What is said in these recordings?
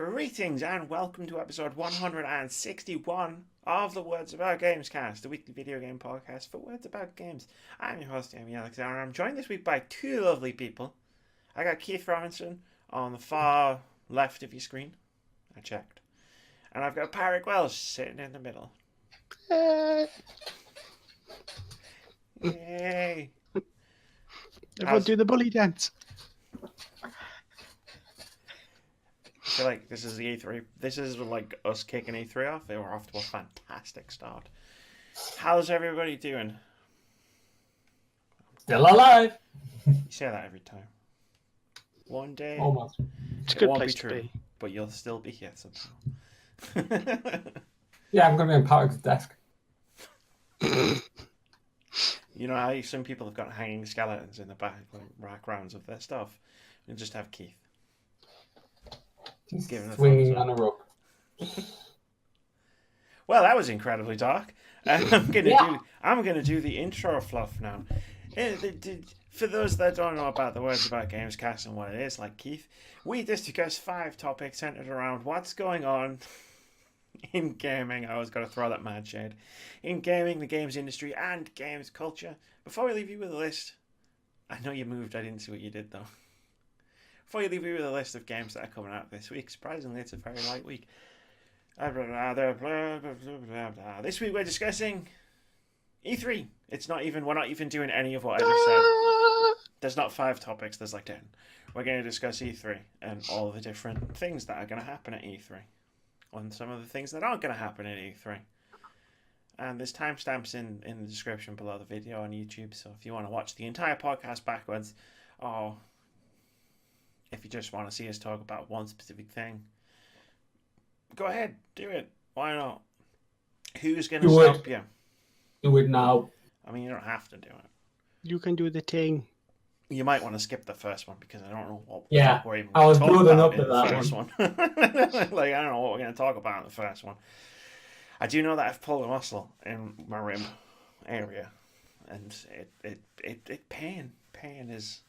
Greetings and welcome to episode 161 of the Words About Gamescast, the weekly video game podcast for words about games. I'm your host, Amy Alexander, and I'm joined this week by two lovely people. I got Keith Robinson on the far left of your screen. I checked. And I've got Patrick Welsh sitting in the middle. Yay! Everyone do the bully dance. I feel like this is the E3. This is like us kicking E3 off. They were off to a fantastic start. How's everybody doing? Still alive. You say that every time. One day, Almost. It's a it good won't place be to true, be. but you'll still be here somehow. Yeah, I'm going to be on Patrick's desk. You know how some people have got hanging skeletons in the backgrounds of their stuff? You just have Keith. He's Giving a swinging thumbs on a rope. Well, that was incredibly dark. I'm gonna do the intro fluff now. For those that don't know about the Words About Gamescast and what it is, like Keith, we discuss 5 topics centered around what's going on in gaming. I always got to throw that mad shade. In gaming, the games industry, and games culture. Before we leave you with a list, I know you moved. I didn't see what you did though. Before you leave you with a list of games that are coming out this week, surprisingly, it's a very light week. This week we're discussing E3. We're not even doing any of what I just said. There's not 5 topics, there's like 10. We're going to discuss E3 and all the different things that are going to happen at E3. And some of the things that aren't going to happen at E3. And there's timestamps in the description below the video on YouTube, so if you want to watch the entire podcast backwards, or if you just want to see us talk about one specific thing, go ahead, do it. Why not? Who's going to stop you? Do it now. I mean, you don't have to do it. You can do the thing. You might want to skip the first one because I don't know what we're even I was talking building about up in to the that first one. Like, I don't know what we're going to talk about in the first one. I do know that I've pulled a muscle in my rib area, and it pain is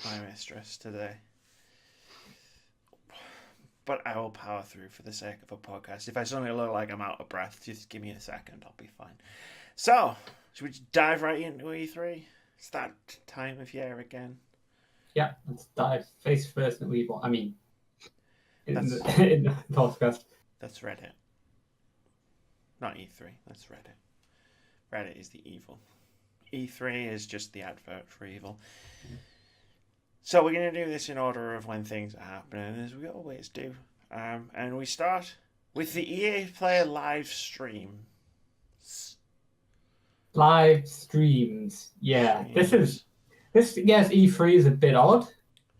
my mistress today. But I will power through for the sake of a podcast. If I suddenly look like I'm out of breath, just give me a second. I'll be fine. So, should we just dive right into E3? It's that time of year again. Yeah, let's dive face first into evil. I mean, in the podcast. That's Reddit. Not E3. That's Reddit. Reddit is the evil. E3 is just the advert for evil. So we're going to do this in order of when things are happening, as we always do. And we start with the EA Player live stream. Live streams. Yeah, yes, E3 is a bit odd.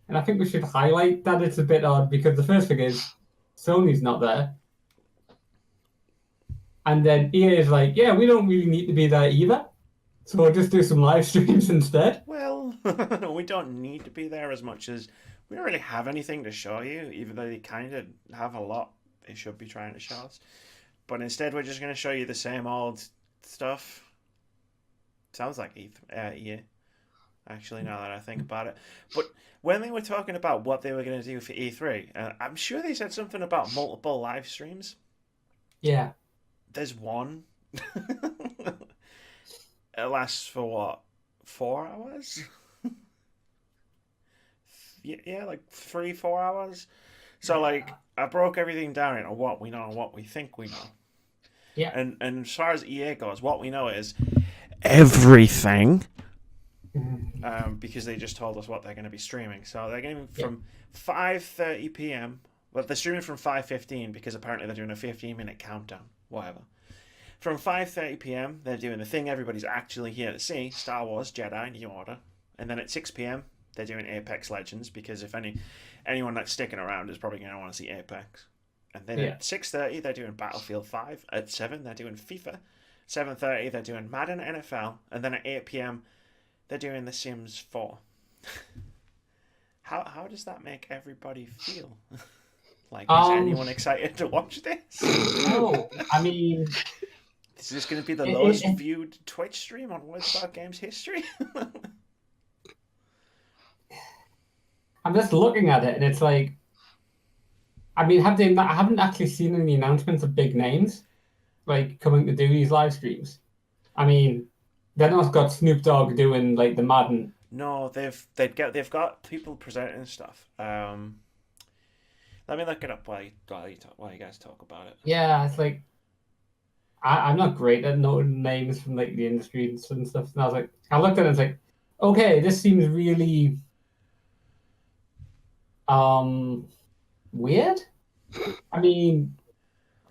And I think we should highlight that it's a bit odd because the first thing is Sony's not there. And then EA is like, yeah, we don't really need to be there either. So we'll just do some live streams instead. Well, we don't need to be there as much as we don't really have anything to show you, even though they kind of have a lot they should be trying to show us. But instead, we're just going to show you the same old stuff. Sounds like EA, actually, now that I think about it. But when they were talking about what they were going to do for E3, I'm sure they said something about multiple live streams. Yeah. There's one. It lasts for what? 4 hours? Yeah, like 3-4 hours. So like I broke everything down into what we know and what we think we know. Yeah. And as far as EA goes, what we know is everything. Because they just told us what they're going to be streaming. So they're going from 5:30 p.m. Well, they're streaming from 5:15 because apparently they're doing a 15-minute countdown. Whatever. From 5:30 p.m, they're doing the thing everybody's actually here to see, Star Wars Jedi New Order. And then at 6 p.m, they're doing Apex Legends, because if anyone that's sticking around is probably going to want to see Apex. And then at 6:30, they're doing Battlefield 5. At 7, they're doing FIFA. 7:30, they're doing Madden NFL. And then at 8 p.m, they're doing The Sims 4. How does that make everybody feel? Like, is anyone excited to watch this? No, I mean... Is this going to be the lowest viewed Twitch stream on Words About Games history? I'm just looking at it, and it's like, I mean, have they? I haven't actually seen any announcements of big names like coming to do these live streams. I mean, they've not got Snoop Dogg doing like the Madden. No, they've got people presenting stuff. Let me look it up while you guys talk about it. Yeah, it's like I'm not great at noting names from like the industry and stuff. And I was like, I looked at it and was like, okay, this seems really weird. I mean,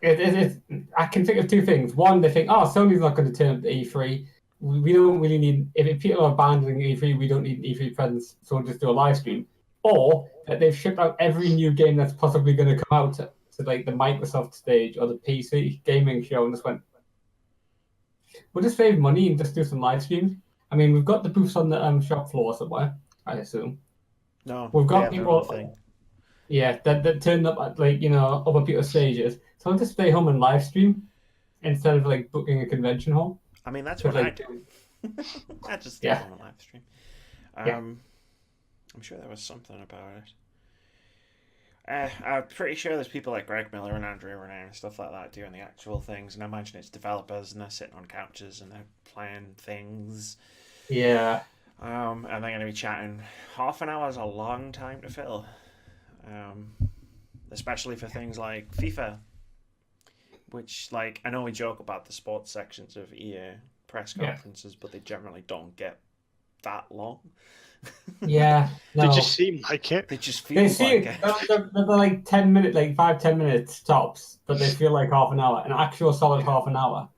I can think of two things. One, they think, oh, Sony's not going to turn up to E3. We don't really need, if people are abandoning E3, we don't need an E3 presence, so we'll just do a live stream. Or that they've shipped out every new game that's possibly going to come out to like the Microsoft stage or the PC gaming show and just went, we'll just save money and just do some live streams. I mean, we've got the booths on the shop floor somewhere, I assume. No, we've got people. Yeah, that turned up at like other people's stages. So I'll just stay home and live stream instead of like booking a convention hall. I mean, that's what I do. I just stay home and live stream. I'm sure there was something about it. I'm pretty sure there's people like Greg Miller and Andrea Renee and stuff like that doing the actual things, and I imagine it's developers and they're sitting on couches and they're playing things. Yeah. And they're going to be chatting. Half an hour is a long time to fill. Especially for things like FIFA, which, like, I know we joke about the sports sections of EA press conferences, but they generally don't get that long. Yeah, no. They just seem like it. They just feel like it. They're like 10 minutes, like 5-10 minutes tops, but they feel like half an hour, an actual solid half an hour.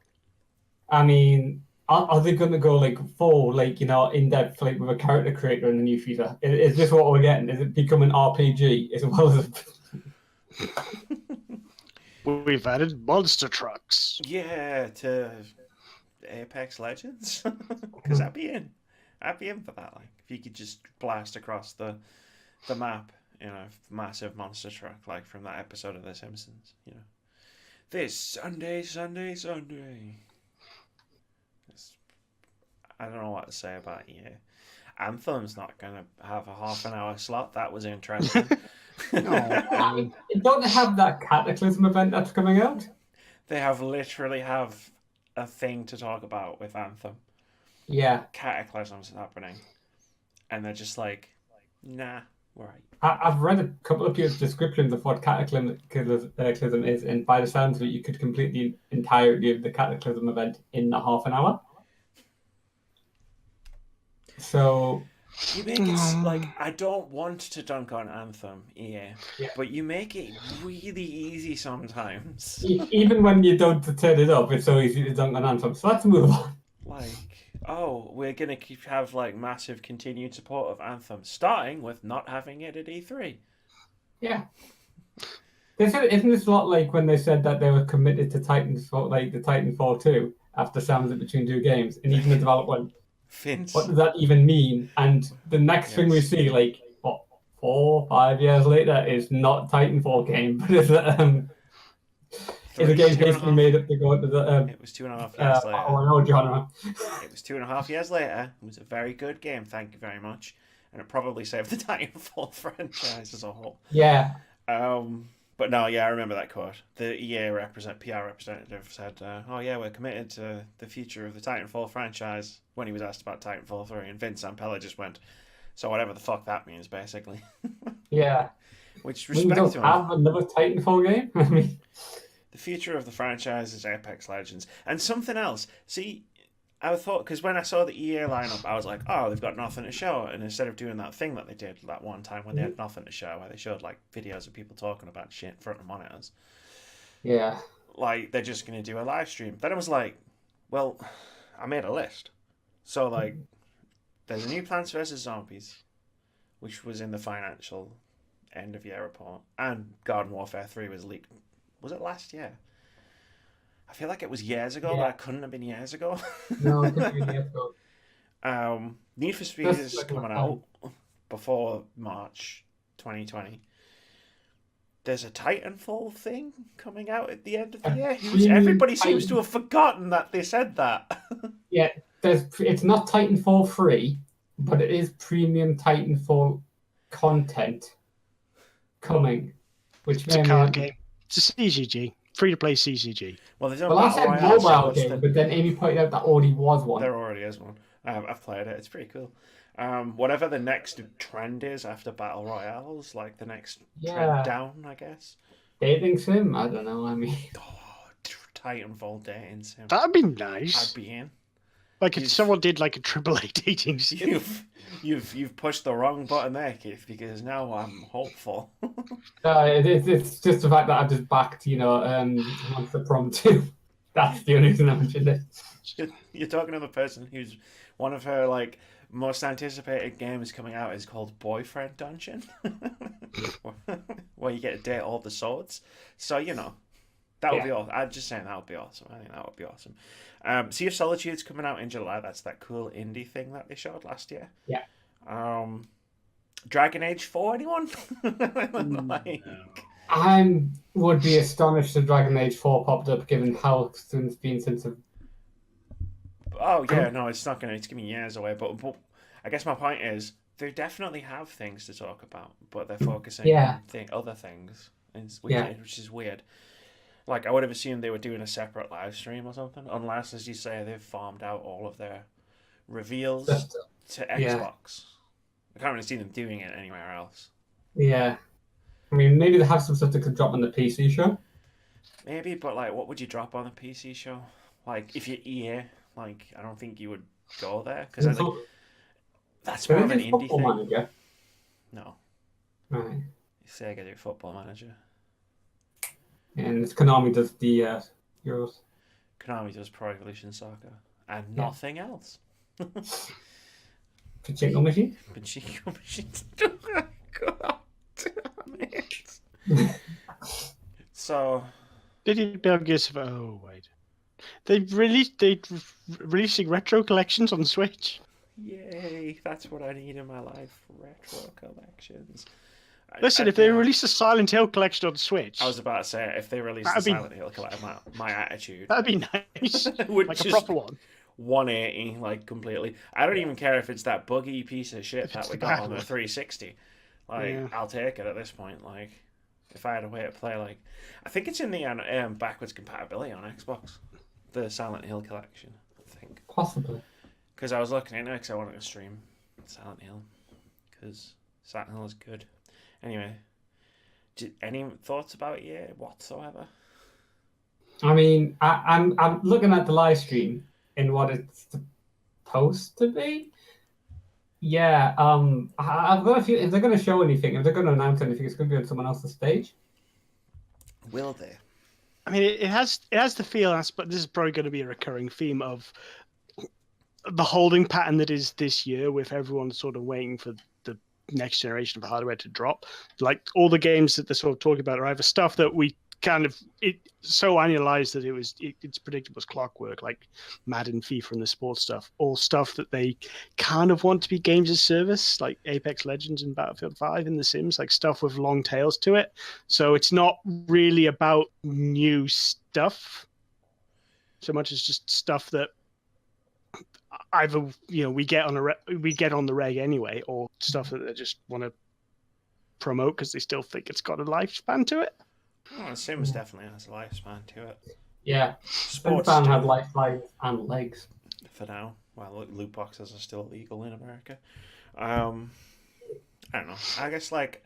I mean, are they going to go like full, like in depth, like with a character creator in the new FIFA? Is this what we're getting? Is it becoming RPG as well as? We've added monster trucks. Yeah, to Apex Legends, because I'd be in for that. Like, if you could just blast across the map, massive monster truck, like from that episode of The Simpsons. This Sunday. I don't know what to say about EA. Anthem's not going to have a half an hour slot. That was interesting. No, don't they have that Cataclysm event that's coming out? They literally have a thing to talk about with Anthem. Yeah. Cataclysm's happening. And they're just like, nah, we're right. I've read a couple of people's descriptions of what Cataclysm is, and by the sounds of it, you could complete the entirety of the Cataclysm event in a half an hour. So you make it like, I don't want to dunk on Anthem, but you make it really easy sometimes. Even when you don't turn it up, it's so easy to dunk on Anthem. So let's move on. Like, we're gonna have like massive continued support of Anthem, starting with not having it at E3. Yeah. Isn't this a lot like when they said that they were committed to Titanfall, like the Titanfall 2, after sounds in between two games, and even the developer went, Vince. what does that even mean? And the next thing we see, like, 4 or 5 years later, is not Titanfall game, but is a game basically made up to go into the. It was 2.5 years later. Oh, genre. It was 2.5 years later. It was a very good game. Thank you very much, and it probably saved the Titanfall franchise as a whole. Yeah. But no, yeah, I remember that quote. The EA PR representative said, "Oh yeah, we're committed to the future of the Titanfall franchise." When he was asked about Titanfall 3, and Vince Zampella just went, "So whatever the fuck that means, basically." Yeah. Which respect to him. We don't have another Titanfall game. I mean, the future of the franchise is Apex Legends, and something else. See, I thought, because when I saw the EA lineup, I was like, oh, they've got nothing to show. And instead of doing that thing that they did that one time when they had nothing to show, where they showed like videos of people talking about shit in front of monitors. Yeah. Like, they're just going to do a live stream. Then I was like, well, I made a list. So, like, there's a new Plants vs. Zombies, which was in the financial end of year report. And Garden Warfare 3 was leaked. Was it last year? I feel like it was years ago, but it couldn't have been years ago. No, it couldn't have been years ago. Need for Speed is coming out before March 2020. There's a Titanfall thing coming out at the end of the year. Everybody seems to have forgotten that they said that. Yeah, it's not Titanfall 3, but it is premium Titanfall content coming. which It's a made card me. game. It's a CGG. Free to play CGG. Well, they've done Well, I battle said royale, so mobile what's game, the... but then Amy pointed out that already was one. There already is one. I've played it. It's pretty cool. Whatever the next trend is after battle royales, like the next trend down, I guess. Dating sim? I don't know. I mean, Oh, Titanfall dating sim. That'd be nice. I'd be in. Like if someone did like a AAA dating sim. You've pushed the wrong button there, Keith, because now I'm hopeful. it's just the fact that I just backed, Monster Prom 2. That's the only reason I mentioned it. You're talking to the person who's one of her like most anticipated games coming out is called Boyfriend Dungeon, where you get to date all the swords. So that would be awesome. I'm just saying that would be awesome. I think that would be awesome. Sea of Solitude's coming out in July. That's that cool indie thing that they showed last year. Yeah. Dragon Age 4, anyone? I would be astonished if Dragon Age 4 popped up, given how soon it's been since. Oh yeah, no, it's not gonna. It's gonna be years away. But I guess my point is, they definitely have things to talk about, but they're focusing on other things, which is weird. Like, I would have assumed they were doing a separate live stream or something, unless, as you say, they've farmed out all of their reveals to Xbox. I can't really see them doing it anywhere else. Yeah. I mean, maybe they have some stuff that could drop on the PC show. Maybe, but, like, what would you drop on the PC show? Like, if you're EA, like, I don't think you would go there, because I think that's more of an indie thing. Manager? No. Right. Sega do Football Manager. And Konami does the Euros. Konami does Pro Evolution Soccer. And nothing else. Pachinko machine? Pachinko machine. God damn it. So... They did Metal Gear Survive. Oh, wait. They're releasing retro collections on Switch. Yay, that's what I need in my life. Retro collections. Listen, if they release a Silent Hill collection on Switch... I was about to say, if they release the Silent Hill collection, my attitude... That'd be nice. Like a proper one. 180, like, completely. I don't even care if it's that buggy piece of shit that we got on the 360. Like, I'll take it at this point. Like, if I had a way to play, like... I think it's in the backwards compatibility on Xbox. The Silent Hill collection, I think. Possibly. Because I was looking into it because I wanted to stream Silent Hill. Because Silent Hill is good. Anyway, any thoughts about it whatsoever? I mean, I'm looking at the live stream and what it's supposed to be. Yeah, I've got a few. If they're going to show anything, if they're going to announce anything, it's going to be on someone else's stage. Will they? I mean, it has the feel, but this is probably going to be a recurring theme of the holding pattern that is this year, with everyone sort of waiting for the next generation of hardware to drop. Like, all the games that they're sort of talking about are either stuff that we kind of so annualized that it's predictable as clockwork, like Madden, FIFA, and the sports stuff, or stuff that they kind of want to be games as service, like Apex Legends and Battlefield 5 and The Sims, like stuff with long tails to it. So it's not really about new stuff so much as just stuff that either we get on the reg anyway, or stuff that they just want to promote because they still think it's got a lifespan to it. Oh, The Sims definitely has a lifespan to it. Yeah, Sports fan had lifelines and legs for now. Well, loot boxes are still illegal in America. I don't know. I guess like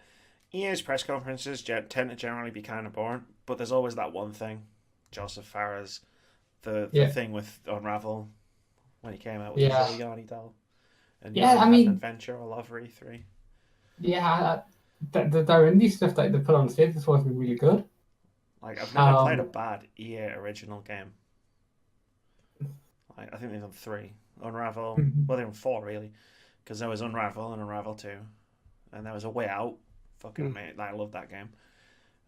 EA's press conferences tend to generally be kind of boring, but there's always that one thing. Joseph Farah's the thing with Unravel when he came out with the Giuliani doll. And I mean, Adventure or Lovery 3. Yeah, their indie stuff that they put on stage is supposed to be really good. Like, I've never played a bad EA original game. Like, I think they've done 3. Unravel, well, they've done 4 really, because there was Unravel and Unravel 2, and there was A Way Out. Fucking amazing. I love that game.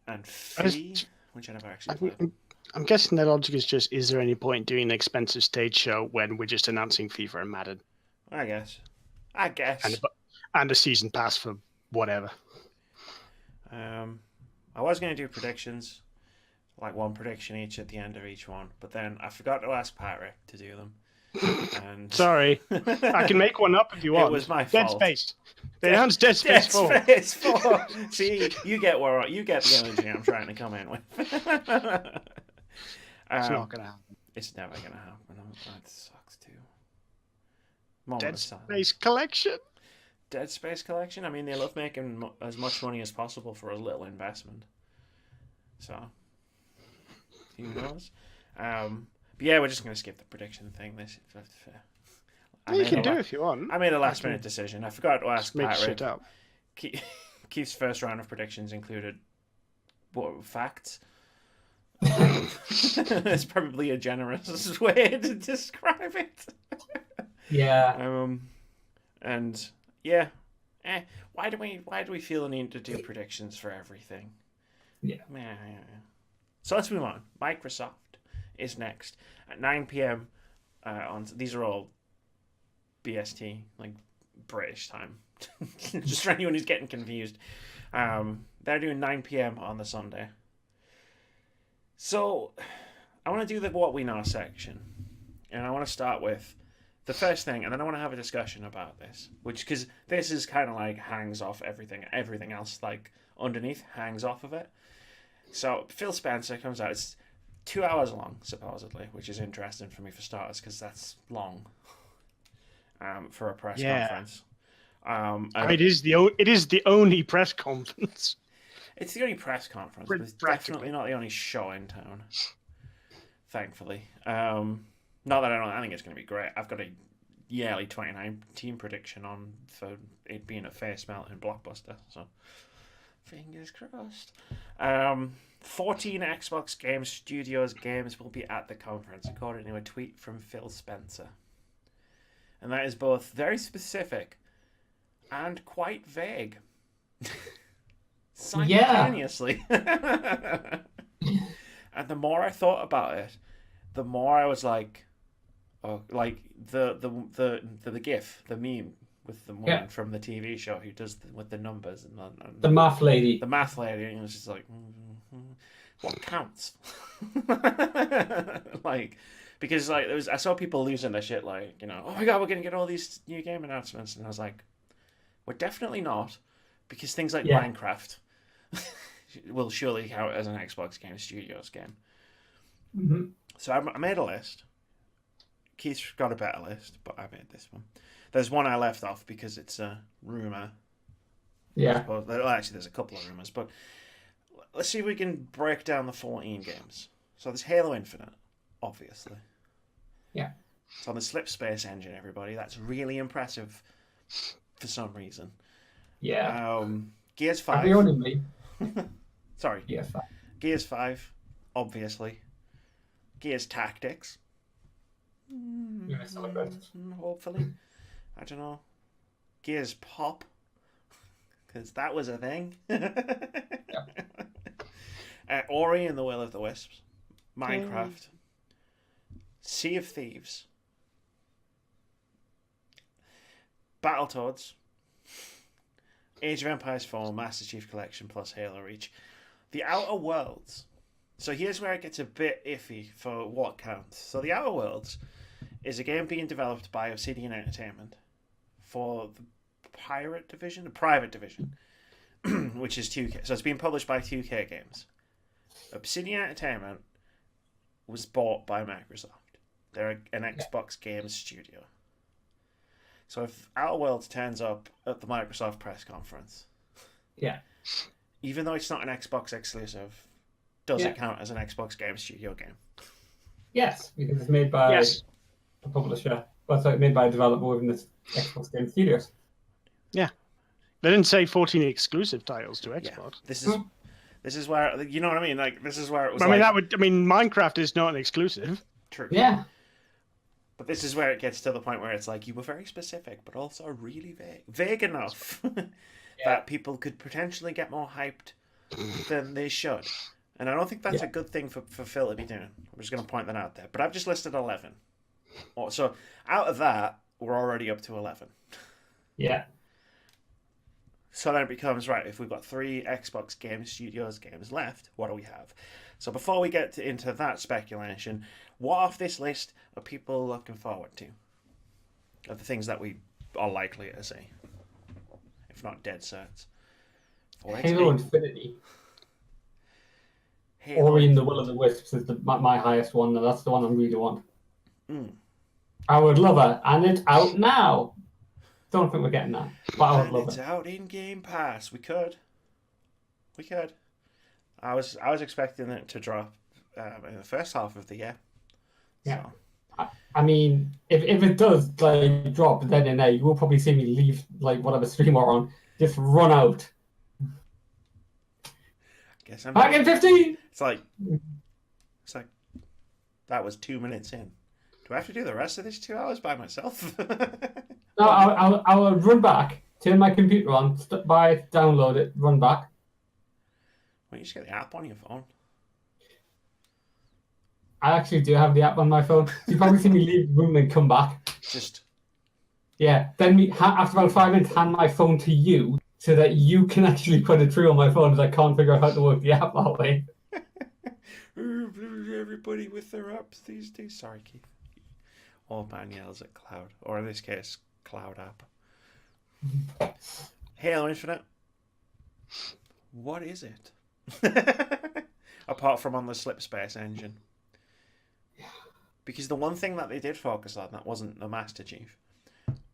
And Fee, which I never actually played. I'm guessing their logic is just, is there any point doing an expensive stage show when we're just announcing FIFA and Madden? I guess. And a season pass for whatever. I was going to do predictions, like one prediction each at the end of each one, but then I forgot to ask Patrick to do them. And Sorry, I can make one up if you want. It was my Dead fault. Space. They announced Dead Space 4. Dead Space 4. See, you get the energy I'm trying to come in with. It's not gonna happen. It's never gonna happen. That sucks too. Dead Space Collection. Dead Space Collection. I mean, they love making as much money as possible for as little investment. So, who knows? But yeah, we're just gonna skip the prediction thing. You can do it if you want. I made a last minute decision. I forgot to ask Make Pat shit up. Keith's first round of predictions included facts. It's probably a generous way to describe it. Yeah. And yeah, why do we feel the need to do predictions for everything? Yeah. So let's move on. Microsoft is next at 9 p.m. These are all BST, like British time. Just for anyone who's getting confused. They're doing 9 p.m. on the Sunday. So I want to do the what we know section. And I want to start with the first thing, and then I want to have a discussion about this. Because this is kind of like hangs off everything. Everything else, like underneath, hangs off of it. So Phil Spencer comes out. It's 2 hours long, supposedly, which is interesting for me for starters, because that's long for a press conference. It is the only press conference. It's the only press conference, but it's definitely not the only show in town. Thankfully. Not that I think it's going to be great. I've got a yearly 2019 prediction on for it being a face melting blockbuster, so fingers crossed. 14 Xbox Game Studios games will be at the conference, according to a tweet from Phil Spencer. And that is both very specific and quite vague. Simultaneously. Yeah. And the more I thought about it, the more I was like, oh, like the GIF, the meme with the woman from the TV show who does with the numbers and the math lady. The math lady, and it was just like, what counts? Like, because like I saw people losing their shit, like, you know, oh my god, we're gonna get all these new game announcements, and I was like, we're definitely not, because things like Minecraft will surely count as an Xbox Game Studios game. Mm-hmm. So I made a list. Keith's got a better list, but I made this one. There's one I left off because it's a rumor. Yeah. Well, actually, there's a couple of rumors, but let's see if we can break down the 14 games. So there's Halo Infinite, obviously. Yeah. It's on the Slipspace engine, everybody. That's really impressive for some reason. Yeah. Gears 5. Are you on me? Sorry. Gears 5. Gears 5, obviously. Gears Tactics. Hopefully. I don't know. Gears Pop. Because that was a thing. Ori and the Will of the Wisps. Minecraft. Sea of Thieves. Battletoads. Age of Empires 4, Master Chief Collection plus Halo Reach. The Outer Worlds. So here's where it gets a bit iffy for what counts. So The Outer Worlds is a game being developed by Obsidian Entertainment for the private division, which is 2K. So it's being published by 2K Games. Obsidian Entertainment was bought by Microsoft. They're an Xbox Games studio. So if Outer Worlds turns up at the Microsoft press conference, even though it's not an Xbox exclusive, does it count as an Xbox Game Studio game? Yes, because it's made by a publisher. Well, sorry, made by a developer within the Xbox Game Studios. Yeah. They didn't say 14 exclusive titles to Xbox. Yeah. This is where, you know what I mean? Like, this is where it was Minecraft is not an exclusive. True. Yeah. But this is where it gets to the point where it's like, you were very specific, but also really vague. Vague enough that people could potentially get more hyped than they should. And I don't think that's a good thing for Phil to be doing. I'm just going to point that out there. But I've just listed 11. So out of that, we're already up to 11. Yeah. So then it becomes, right, if we've got 3 Xbox Game Studios games left, what do we have? So before we get into that speculation, what off this list are people looking forward to? Of the things that we are likely to see, if not dead certs. Halo Infinity. Halo Ori and the Infinity. Will of the Wisps is my highest one. That's the one I really want. Mm. I would love it, and it's out now. Don't think we're getting that, but I would And love it's it. out in Game Pass. We could. I was expecting it to drop in the first half of the year. Yeah. So. I mean, if it does like drop then and there, you will probably see me leave like whatever stream we're on, just run out. Guess I'm Back in 15. It's like that was 2 minutes in. Do I have to do the rest of this 2 hours by myself? No, I'll run back, turn my computer on, download it, run back. Why don't you just get the app on your phone? I actually do have the app on my phone. You probably see me leave the room and come back. Just Yeah, then after about 5 minutes, hand my phone to you so that you can actually put it through on my phone, because I can't figure out how to work the app that way. Everybody with their apps these days. Sorry, Keith. Old man yells at Cloud, or in this case, Cloud app. Halo Infinite. What is it? Apart from on the Slipspace engine. Because the one thing that they did focus on that wasn't the Master Chief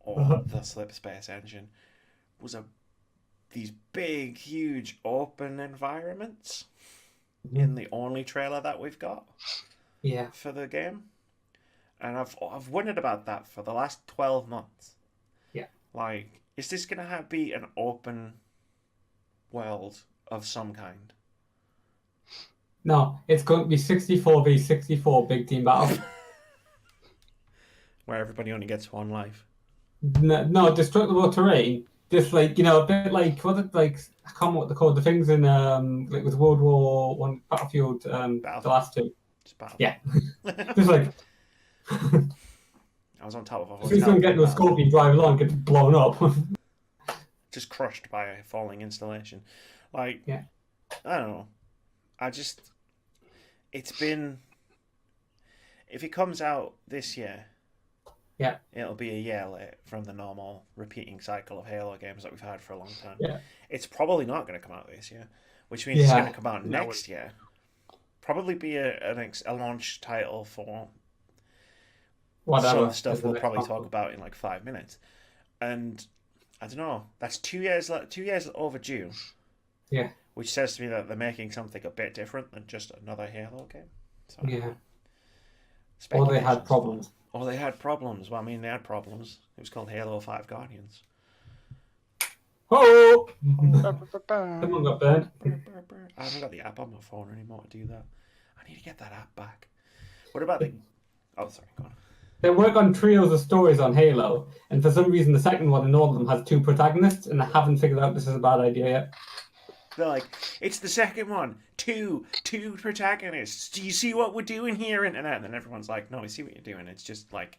or the Slipspace engine was these big, huge open environments in the only trailer that we've got for the game. And I've wondered about that for the last 12 months. Yeah. Like, is this going to be an open world of some kind? No, it's going to be 64v64 big team battle. Where everybody only gets one life. No, destructible terrain. Just like, a bit like, I can't remember what they're called, the things in, like with World War One Battlefield, the last two. Just Battlefield. Yeah. Just like... I was on top of a hotel. He's going to get to a scorpion, drive along, get blown up. Just crushed by a falling installation. Like, yeah. I don't know. It's been... If it comes out this year, it'll be a year late from the normal repeating cycle of Halo games that we've had for a long time. Yeah. It's probably not going to come out this year, which means it's going to come out next year. Probably be a launch title for whatever. Some stuff we'll probably talk about in like 5 minutes. And I don't know, that's 2 years overdue. Yeah. Which says to me that they're making something a bit different than just another Halo game. So, yeah. Or they had problems. Well, they had had problems. It was called Halo 5 Guardians. Oh! Someone got burned. I haven't got the app on my phone anymore to do that. I need to get that app back. What about the... Oh, sorry, go on. They work on trios of stories on Halo, and for some reason the second one in all of them has 2 protagonists, and they haven't figured out this is a bad idea yet. They're like, it's the second one. Two protagonists. Do you see what we're doing here, Internet? And then everyone's like, no, we see what you're doing. It's just like,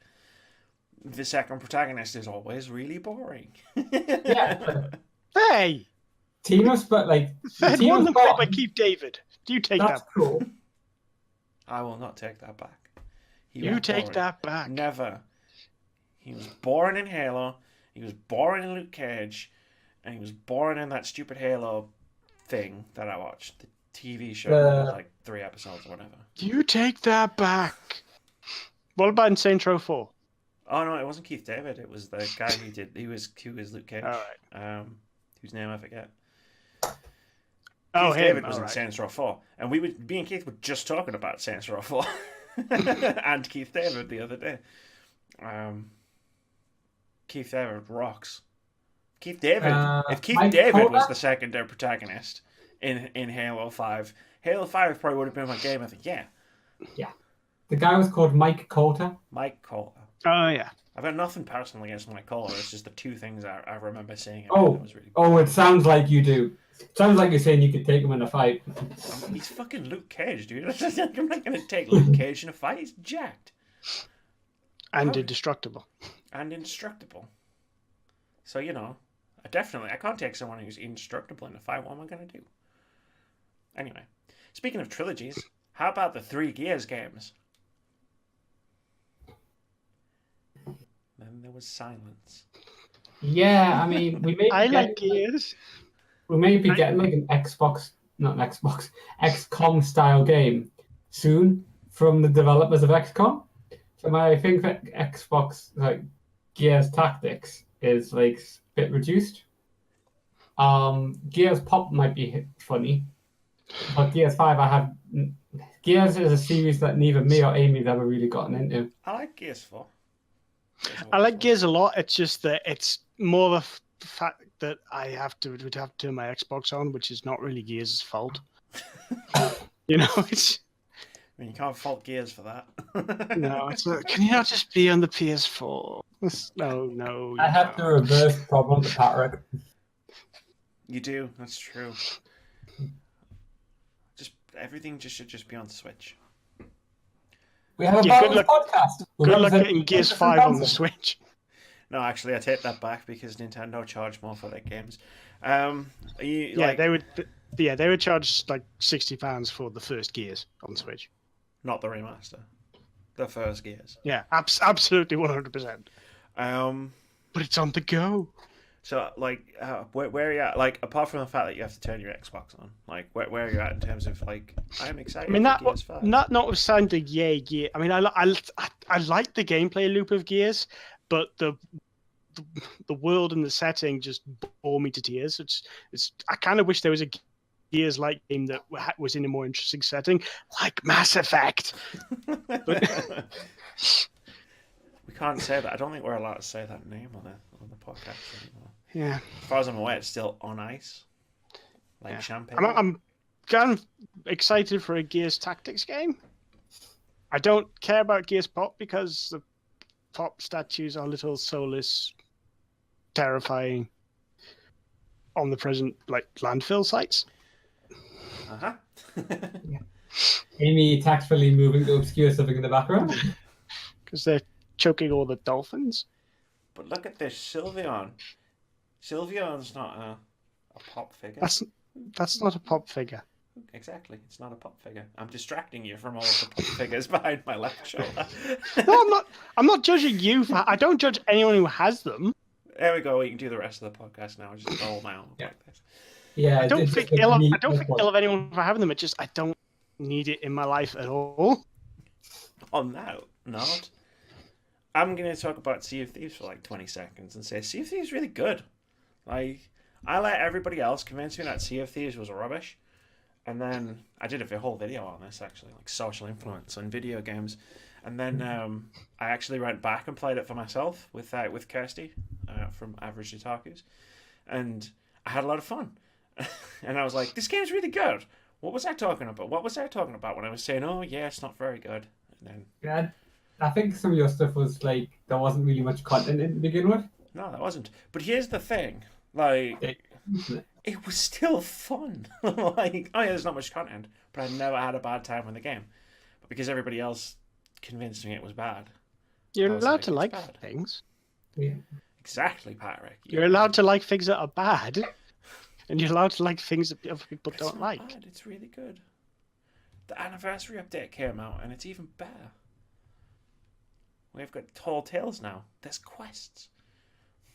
the second protagonist is always really boring. Yeah. Hey! Team of Spot, like... Third one them played by Keith David. Do you take That's that? cool. I will not take that back. You take that back. Never. He was boring in Halo. He was boring in Luke Cage. And he was boring in that stupid Halo thing that I watched. The TV show, like 3 episodes or whatever. You take that back. What about in Saints Row 4? Oh no, it wasn't Keith David. It was the guy who did. He was Luke Cage. All right. Whose name I forget. Oh, Keith David was all in right. Saints Row 4, and me and Keith were just talking about Saints Row 4 and Keith David the other day. Keith David rocks. Keith David. If Keith David was the secondary protagonist in Halo 5, Halo 5 probably would have been my game. I think, yeah. Yeah. The guy was called Mike Coulter. Mike Coulter. Oh, yeah. I've got nothing personal against Mike Coulter. It's just the 2 things I remember seeing. It sounds like you do. Sounds like you're saying you could take him in a fight. He's fucking Luke Cage, dude. I'm not going to take Luke Cage in a fight. He's jacked. And indestructible. And indestructible. So, I can't take someone who's indestructible in a fight. What am I going to do? Anyway, speaking of trilogies, how about the 3 Gears games? Then there was silence. Yeah, I mean, I like Gears. We may be getting like an XCOM style game soon from the developers of XCOM. So my thing for Xbox like Gears Tactics is like a bit reduced. Gears Pop might be funny, but Gears 5 Gears is a series that neither me or Amy's ever really gotten into. I like Gears 4. I like Gears a lot. It's just that it's more of the fact that would have to turn my Xbox on, which is not really Gears' fault. It's. I mean, you can't fault Gears for that. No, it's like, can you not just be on the PS4? No. I have the reverse problem to Patrick. You do. That's true. Everything should just be on Switch. We have a podcast. Good luck getting Gears 5 on the Switch. No, actually, I take that back because Nintendo charge more for their games. They would charge like £60 for the first Gears on Switch. Not the remaster. The first Gears. Yeah, absolutely 100%. But it's on the go. So, like, where are you at? Like, apart from the fact that you have to turn your Xbox on, like, where are you at in terms of, like, I'm excited for Gears 5? Notwithstanding, Gears. I mean, I like the gameplay loop of Gears, but the world and the setting just bore me to tears. I kind of wish there was a Gears-like game that was in a more interesting setting, like Mass Effect. But... We can't say that. I don't think we're allowed to say that name on the podcast anymore. Yeah. As far as I'm aware, it's still on ice. Like champagne. I'm kind of excited for a Gears Tactics game. I don't care about Gears Pop because the Pop statues are little soulless, terrifying, omnipresent, like, landfill sites. Uh-huh. Amy tactfully moving to obscure something in the background. Because they're choking all the dolphins. But look at this, Sylveon. Sylveon's not a pop figure. That's not a pop figure. Exactly, it's not a pop figure. I'm distracting you from all of the pop figures behind my left shoulder. No, I'm not judging you. I don't judge anyone who has them. There we go. We can do the rest of the podcast now. Just all my own like this. Yeah, I don't think ill of anyone for having them. It's just I don't need it in my life at all. On that note, I'm going to talk about Sea of Thieves for like 20 seconds and say Sea of Thieves is really good. Like, I let everybody else convince me that Sea of Thieves was rubbish. And then I did a whole video on this, actually, like social influence on video games. And then I actually went back and played it for myself with Kirsty from Average Otakus. And I had a lot of fun. And I was like, this game's really good. What was I talking about? What was I talking about when I was saying, oh, yeah, it's not very good? And then... Yeah, I think some of your stuff was like, there wasn't really much content in to begin with. No, there wasn't. But here's the thing. Like, it was still fun. Like, oh yeah, there's not much content, but I never had a bad time with the game. But because everybody else convinced me it was bad. You're allowed to like things. Yeah. Exactly, Patrick. You're allowed to like things that are bad. And you're allowed to like things that other people don't not like. Bad. It's really good. The anniversary update came out, and it's even better. We've got Tall Tales now. There's quests.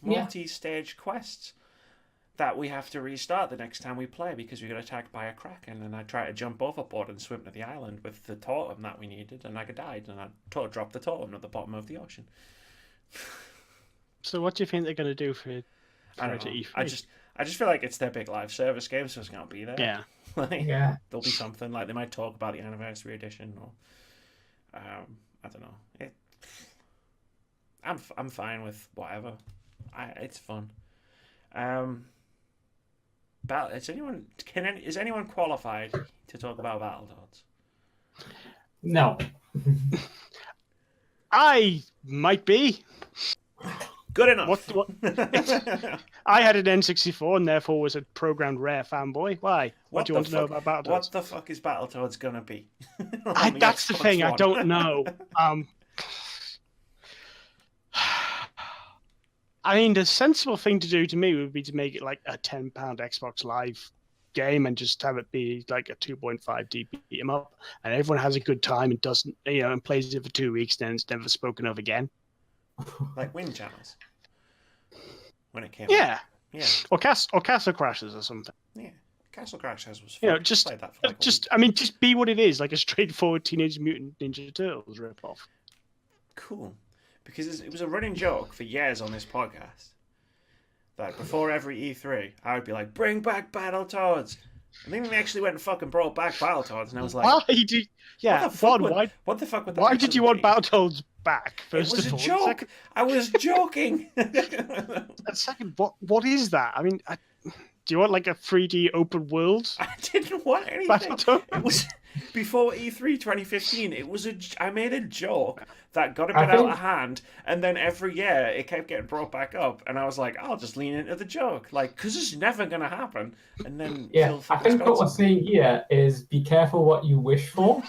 Multi-stage quests that we have to restart the next time we play because we got attacked by a kraken, and I tried to jump overboard and swim to the island with the totem that we needed, and I died, and I dropped the totem at the bottom of the ocean. So what do you think they're going to do for I don't know. I just feel like it's their big live service game, so it's going to be there. Yeah. There'll be something, like they might talk about the anniversary edition, or I don't know. I'm fine with whatever. It's fun. Is anyone qualified to talk about Battletoads? No. I might be. Good enough. What? I had an N64 and therefore was a programmed Rare fanboy. Why? What do you want to know about Battletoads? What the fuck is Battletoads gonna be? That's the thing. I don't know. I mean, the sensible thing to do to me would be to make it like a £10 Xbox Live game and just have it be like a 2.5D beat 'em up, and everyone has a good time and doesn't, and plays it for 2 weeks, then it's never spoken of again. Like Wind Channels when it came out. Yeah. Yeah. Or Castle Crashers or something. Yeah. Castle Crashers was fun. Just Played that for like a just week. I mean, just be what it is, like a straightforward Teenage Mutant Ninja Turtles ripoff. Cool. Because it was a running joke for years on this podcast that before every E3, I would be like, bring back Battletoads. And then they actually went and fucking brought back Battletoads, and I was like, Why did? Yeah, what the fuck would that why did you want be? Battletoads back? First It was of a all, joke. I was joking. And second, what is that? I mean, do you want like a 3D open world? I didn't want anything. Battletoads? It was before E3 2015. It was I made a joke that got a bit out of hand, and then every year it kept getting brought back up, and I was like, I'll just lean into the joke, like, because it's never gonna happen. And then I think what we're saying here is be careful what you wish for.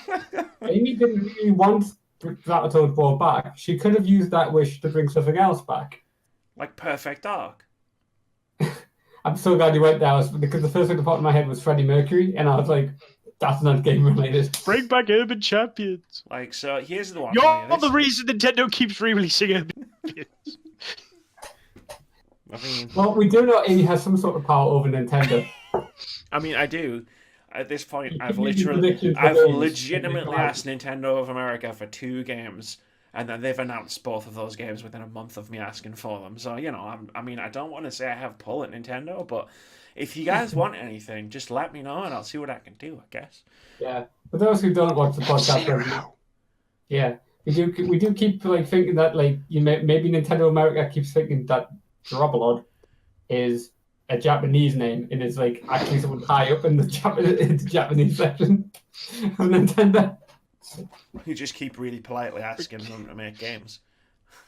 Amy didn't really want Battletoads brought back. She could have used that wish to bring something else back. Like Perfect Dark. I'm so glad you went there, because the first thing that popped in my head was Freddie Mercury, and I was like, that's not game related. Bring back Urban Champions. Like, so here's the one. You're the reason Nintendo keeps re-releasing Urban Champions. I mean, well, we do know Amy has some sort of power over Nintendo. I mean, I do. At this point, You I've can use predictions for I've those. legitimately asked Nintendo of America for 2 games, and then they've announced both of those games within a month of me asking for them. So, I mean, I don't want to say I have pull at Nintendo, but if you guys want anything, just let me know and I'll see what I can do, I guess. Yeah. For those who don't watch the podcast, yeah, we do keep like thinking that like maybe Nintendo America keeps thinking that Drobolod is a Japanese name and is like actually someone high up in the Japanese section of Nintendo. You just keep really politely asking them to make games.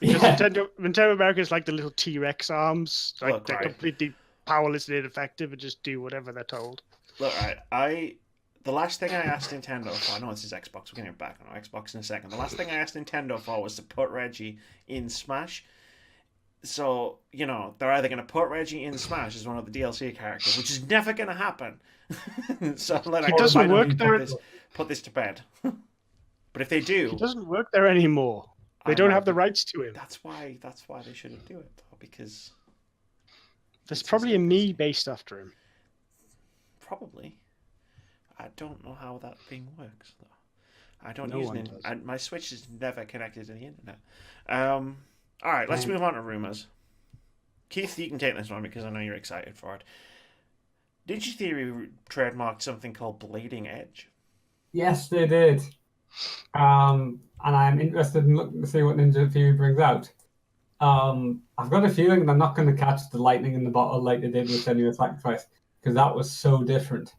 Because Nintendo America is like the little T-Rex arms, like Look, they're right. completely powerless and ineffective and just do whatever they're told. Look, the last thing I asked Nintendo for, I know this is Xbox, we're going to get back on Xbox in a second. The last thing I asked Nintendo for was to put Reggie in Smash. So, they're either going to put Reggie in Smash as one of the DLC characters, which is never going to happen. So It doesn't work there. Put this to bed. But if they do... It doesn't work there anymore. They don't have the rights to him. That's why they shouldn't do it, though, because... There's probably a me based after him. Probably. I don't know how that thing works, though. I don't No use one it. does. And my Switch is never connected to the internet. All right, let's move on to rumors. Keith, you can take this one because I know you're excited for it. DigiTheory trademarked something called Bleeding Edge. Yes, they did. And I'm interested in looking to see what Ninja Theory brings out. I've got a feeling they're not going to catch the lightning in the bottle like they did with Senua Sacrifice, because that was so different.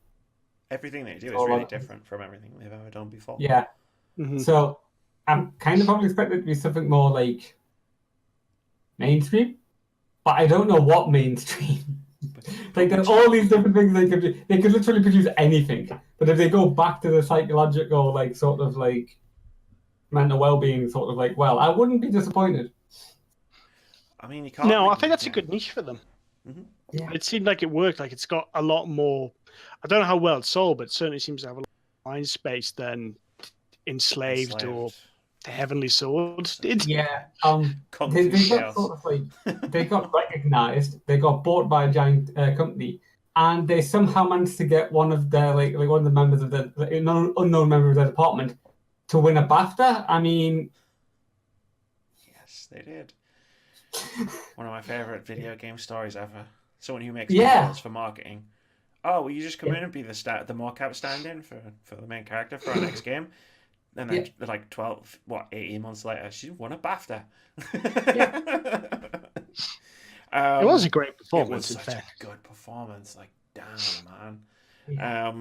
Everything they do is really different from everything they've ever done before. Yeah. Mm-hmm. So I'm kind of probably expecting it to be something more like mainstream, but I don't know what mainstream. Like there's all these different things they could do. They could literally produce anything. But if they go back to the psychological, like sort of like mental well-being, sort of like, well, I wouldn't be disappointed. I mean, you can't. No, I think that's a good niche for them. Mm-hmm. Yeah. It seemed like it worked. Like it's got a lot more. I don't know how well it's sold, but it certainly seems to have a lot more mind space than Enslaved or The Heavenly Sword did. Yeah. Kung They Fu got Chaos. sort of like they got recognized. They got bought by a giant company, and they somehow managed to get one of their like one of the members of the unknown member of their department to win a BAFTA. I mean, Yes, they did. One of my favorite video game stories ever. Someone who makes Yeah. videos for marketing. Oh, will you just come in and be the mocap stand-in for the main character for our next game? And then, like 18 months later, she won a BAFTA. It was a great It performance, was in such fact. a good performance. Like, damn, man. Yeah.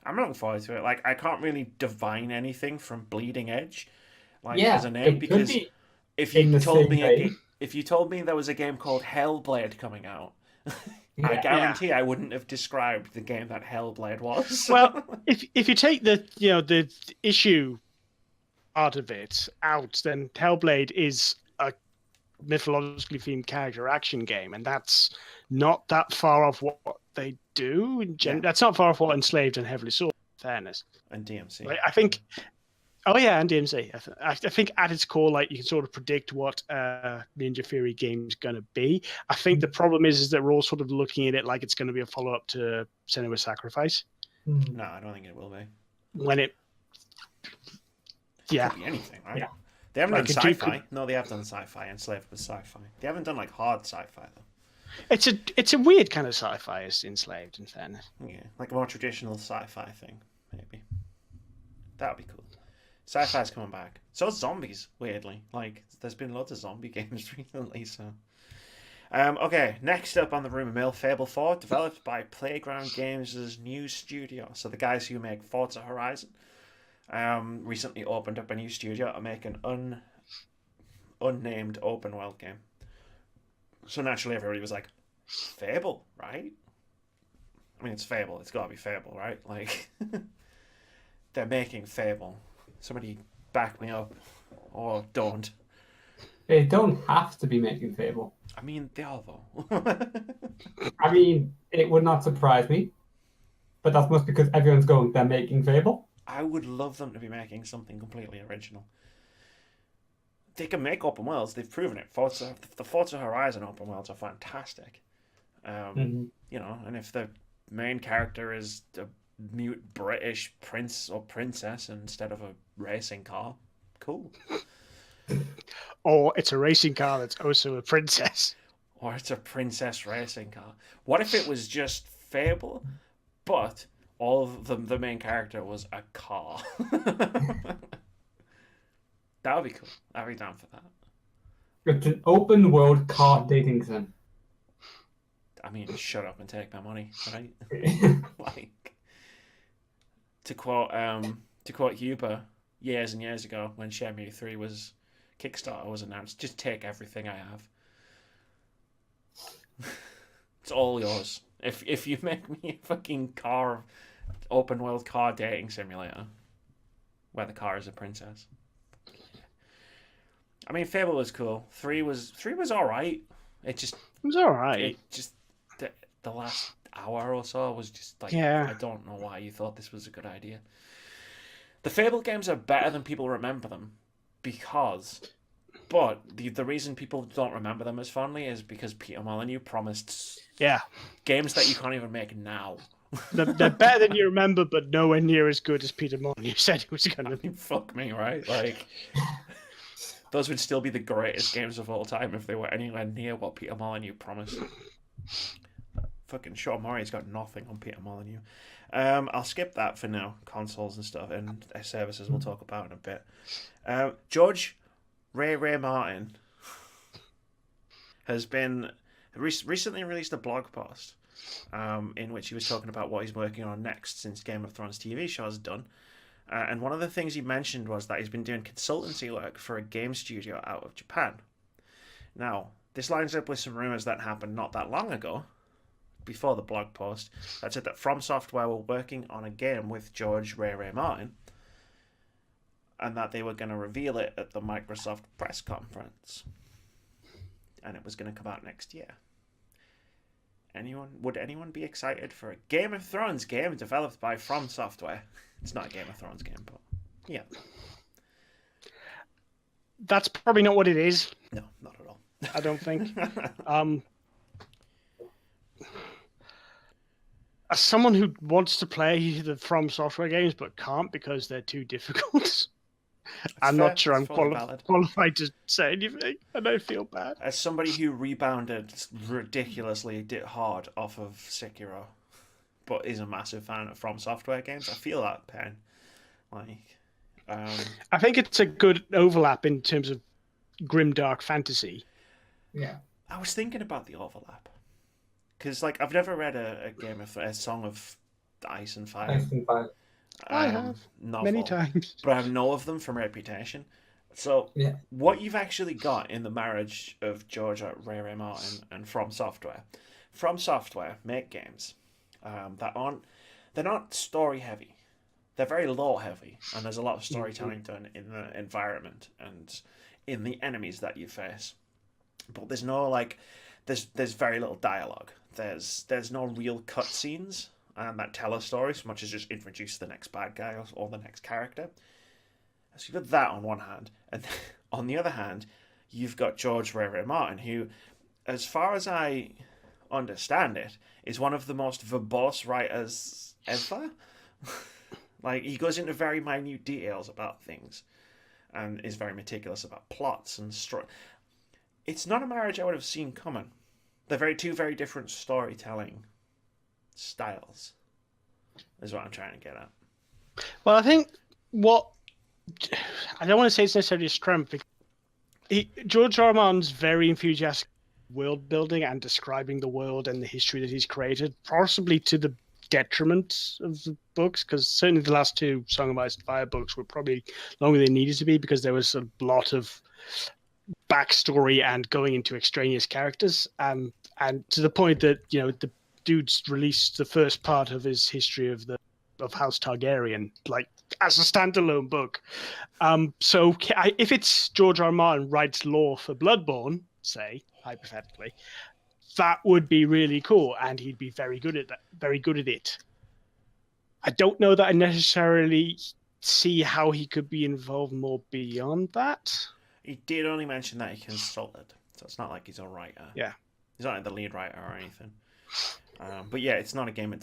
I'm looking forward to it. Like, I can't really divine anything from Bleeding Edge, like yeah, as a name, it could because be if in you the told same me vein. if you told me there was a game called Hellblade coming out, I Yeah. guarantee I wouldn't have described the game that Hellblade was. Well, if you take the issue part of it out, then Hellblade is a mythologically themed character action game, and that's not that far off what they do. That's not far off what Enslaved and Heavily Sword, in fairness. And DMC. Right? I think. Oh yeah, and DMC. I think at its core, like you can sort of predict what Ninja Theory game's going to be. I think the problem is that we're all sort of looking at it like it's going to be a follow-up to Senua's Sacrifice. No, I don't think it will be. When it, yeah, Could be anything, right? Yeah. They haven't Like done a Duke sci-fi. No, they have done sci-fi. Enslaved was sci-fi. They haven't done like hard sci-fi though. it's a weird kind of sci-fi as Enslaved, in fairness. Yeah, like a more traditional sci-fi thing, maybe. That would be cool. Sci-fi's coming back. So is zombies, weirdly. Like, there's been loads of zombie games recently, so... okay, next up on the rumour mill, Fable 4, developed by Playground Games' new studio. So the guys who make Forza Horizon recently opened up a new studio to make an unnamed open world game. So naturally everybody was like, Fable, right? I mean, it's Fable. It's got to be Fable, right? Like, they're making Fable. Somebody back me up, or don't. They don't have to be making Fable. I mean, they are though. I mean, it would not surprise me, but that's mostly because everyone's going, they're making Fable. I would love them to be making something completely original. They can make open worlds. They've proven it. The Forza Horizon open worlds are fantastic. You know, and if the main character is a mute British prince or princess instead of a racing car, cool. Or it's a racing car that's also a princess. Or it's a princess racing car. What if it was just Fable, but all of the main character was a car? That would be cool. I'd be down for that. It's an open world car dating sim. I mean, shut up and take my money, right? Like, to quote Huber years and years ago when Shenmue 3 Kickstarter was announced, just take everything I have. It's all yours. If you make me a fucking open world car dating simulator where the car is a princess. I mean, Fable was cool. 3 was all right. It was all right. The last hour or so was just like, yeah. I don't know why you thought this was a good idea. The Fable games are better than people remember them but the reason people don't remember them as fondly is because Peter Molyneux promised games that you can't even make now. They're better than you remember, but nowhere near as good as Peter Molyneux said it was going to be. Fuck me, right? Like, those would still be the greatest games of all time if they were anywhere near what Peter Molyneux promised. Fucking Sean Murray's got nothing on Peter Molyneux. I'll skip that for now. Consoles and stuff and services we'll talk about in a bit. George Ray Martin has been recently released a blog post in which he was talking about what he's working on next since Game of Thrones TV show is done. And one of the things he mentioned was that he's been doing consultancy work for a game studio out of Japan. Now, this lines up with some rumours that happened not that long ago, before the blog post, that said that From Software were working on a game with George Ray Martin, and that they were going to reveal it at the Microsoft press conference. And it was going to come out next year. Would anyone be excited for a Game of Thrones game developed by From Software? It's not a Game of Thrones game, but yeah. That's probably not what it is. No, not at all. I don't think. As someone who wants to play the From Software games but can't because they're too difficult, I'm not sure I'm qualified to say anything, and I feel bad. As somebody who rebounded ridiculously hard off of Sekiro, but is a massive fan of From Software games, I feel that pain. I think it's a good overlap in terms of grimdark fantasy. Yeah. I was thinking about the overlap. Because, I've never read a Song of Ice and Fire. Ice and Fire. I have novel, many times, but I know of them from reputation. So, what you've actually got in the marriage of George Ray Martin and From Software make games they're not story heavy. They're very lore heavy, and there's a lot of storytelling done in the environment and in the enemies that you face. but there's no like, there's very little dialogue. There's no real cutscenes that tell a story so much as just introduce the next bad guy or the next character. So you've got that on one hand, and on the other hand, you've got George R.R. Martin, who, as far as I understand it, is one of the most verbose writers ever. Like, he goes into very minute details about things, and is very meticulous about plots and story. It's not a marriage I would have seen coming. They're two very different storytelling styles, is what I'm trying to get at. Well, I think I don't want to say it's necessarily a strength. George R. R. Martin's very enthusiastic world building and describing the world and the history that he's created, possibly to the detriment of the books, because certainly the last two Song of Ice and Fire books were probably longer than they needed to be because there was a lot of backstory and going into extraneous characters, and to the point that, you know, the dude's released the first part of his history of House Targaryen like as a standalone book. So if it's George R. R. Martin writes lore for Bloodborne, say hypothetically, that would be really cool, and he'd be very good at that, very good at it. I don't know that I necessarily see how he could be involved more beyond that. He did only mention that he consulted, so it's not like he's a writer. Yeah, he's not like the lead writer or anything. But yeah, it's not a game.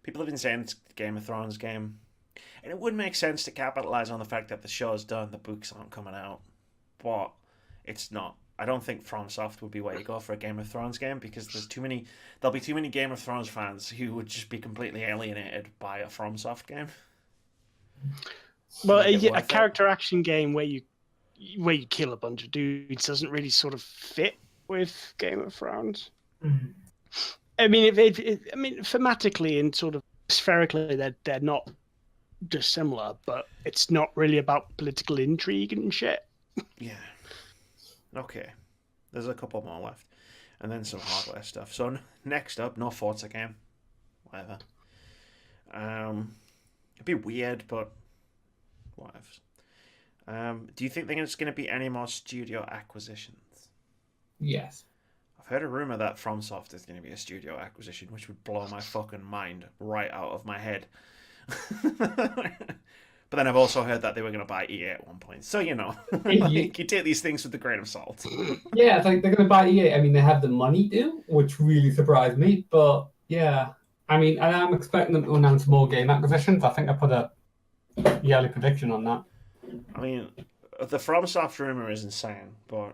People have been saying it's a Game of Thrones game, and it would make sense to capitalize on the fact that the show's done, the books aren't coming out, but it's not. I don't think FromSoft would be where you go for a Game of Thrones game, because there'll be too many Game of Thrones fans who would just be completely alienated by a FromSoft game. Well, a character action game where you kill a bunch of dudes doesn't really sort of fit with Game of Thrones. Mm-hmm. I mean, thematically and sort of spherically, they're not dissimilar, but it's not really about political intrigue and shit. Yeah. Okay. There's a couple more left, and then some hardware stuff. So next up, no Forza game, whatever. It'd be weird, but whatever. Do you think there's going to be any more studio acquisitions? Yes. I've heard a rumor that FromSoft is going to be a studio acquisition, which would blow my fucking mind right out of my head. But then I've also heard that they were going to buy EA at one point. So, you know, you take these things with a grain of salt. Yeah, it's like they're going to buy EA. I mean, they have the money to, which really surprised me. But yeah, I mean, I am expecting them to announce more game acquisitions. I think I put a yearly prediction on that. I mean, the FromSoft rumor is insane, but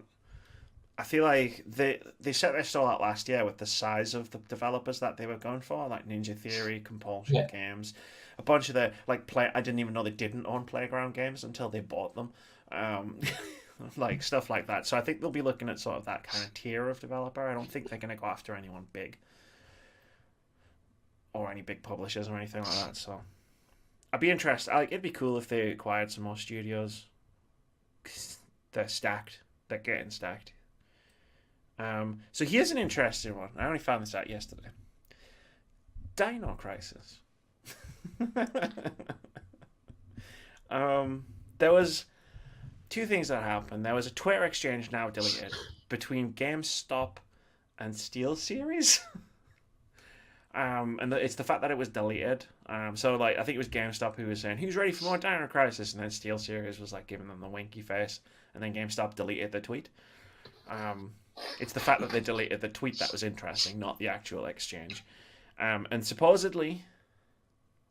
I feel like they set their stall out last year with the size of the developers that they were going for, like Ninja Theory, Compulsion Games, a bunch of the I didn't even know they didn't own Playground Games until they bought them, like stuff like that. So I think they'll be looking at sort of that kind of tier of developer. I don't think they're going to go after anyone big or any big publishers or anything like that. So I'd be interested. It'd be cool if they acquired some more studios. They're stacked. They're getting stacked. So here's an interesting one. I only found this out yesterday. Dino Crisis. There was two things that happened. There was a Twitter exchange now deleted between GameStop and SteelSeries. And it's the fact that it was deleted. So I think it was GameStop who was saying, "Who's ready for more Dino Crisis?" And then SteelSeries was giving them the winky face, and then GameStop deleted the tweet. It's the fact that they deleted the tweet that was interesting, not the actual exchange. And supposedly,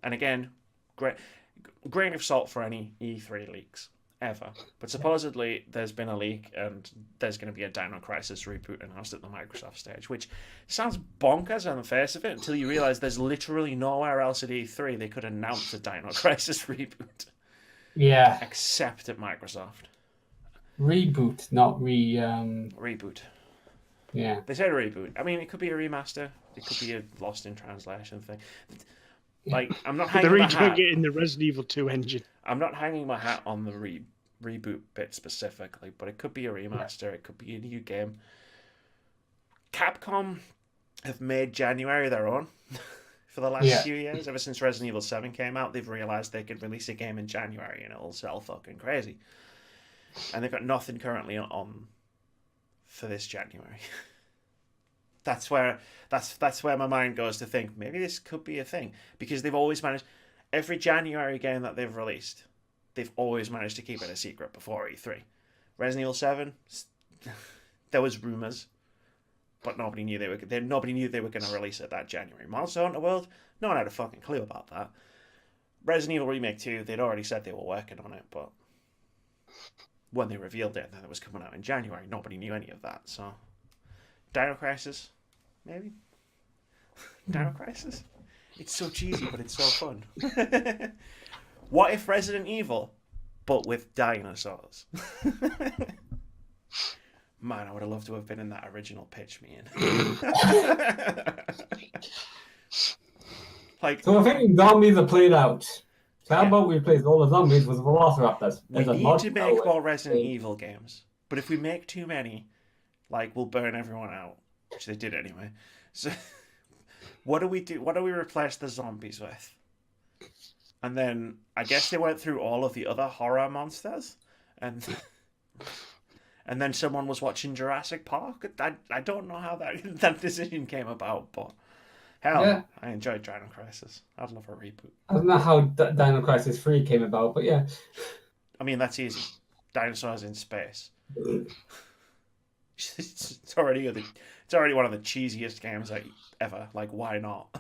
and again, grain of salt for any E3 leaks ever, but supposedly there's been a leak and there's going to be a Dino Crisis reboot announced at the Microsoft stage, which sounds bonkers on the face of it until you realize there's literally nowhere else at E3 they could announce a Dino Crisis reboot. Yeah. Except at Microsoft. Reboot, not Reboot. Yeah. They said reboot. I mean, it could be a remaster. It could be a lost in translation thing. I'm not hanging my hat in the Resident Evil 2 engine. I'm not hanging my hat on the reboot bit specifically, but it could be a remaster. It could be a new game. Capcom have made January their own for the last few years. Ever since Resident Evil 7 came out, they've realized they could release a game in January and it'll sell fucking crazy. And they've got nothing currently on for this January. That's where my mind goes to think maybe this could be a thing, because they've always managed, every January game that they've released, they've always managed to keep it a secret before E3. Resident Evil 7, there was rumors, but nobody knew they were going to release it that January. Monster Hunter World, no one had a fucking clue about that. Resident Evil Remake 2, they'd already said they were working on it, but when they revealed it that it was coming out in January, nobody knew any of that. So, Dino Crisis, maybe. Dino Crisis, it's so cheesy, but it's so fun. What if Resident Evil, but with dinosaurs? Man, I would have loved to have been in that original pitch meeting. So I think zombies are played out. So how about we replace all the zombies with velociraptors? We need to make more Resident Evil games, but if we make too many, we'll burn everyone out, which they did anyway. So, what do we do? What do we replace the zombies with? And then I guess they went through all of the other horror monsters, and then someone was watching Jurassic Park. I don't know how that decision came about, but hell, yeah. I enjoyed Dino Crisis. I'd love a reboot. I don't know how Dino Crisis 3 came about, but yeah. I mean, that's easy. Dinosaurs in space. It's already one of the cheesiest games ever. Why not?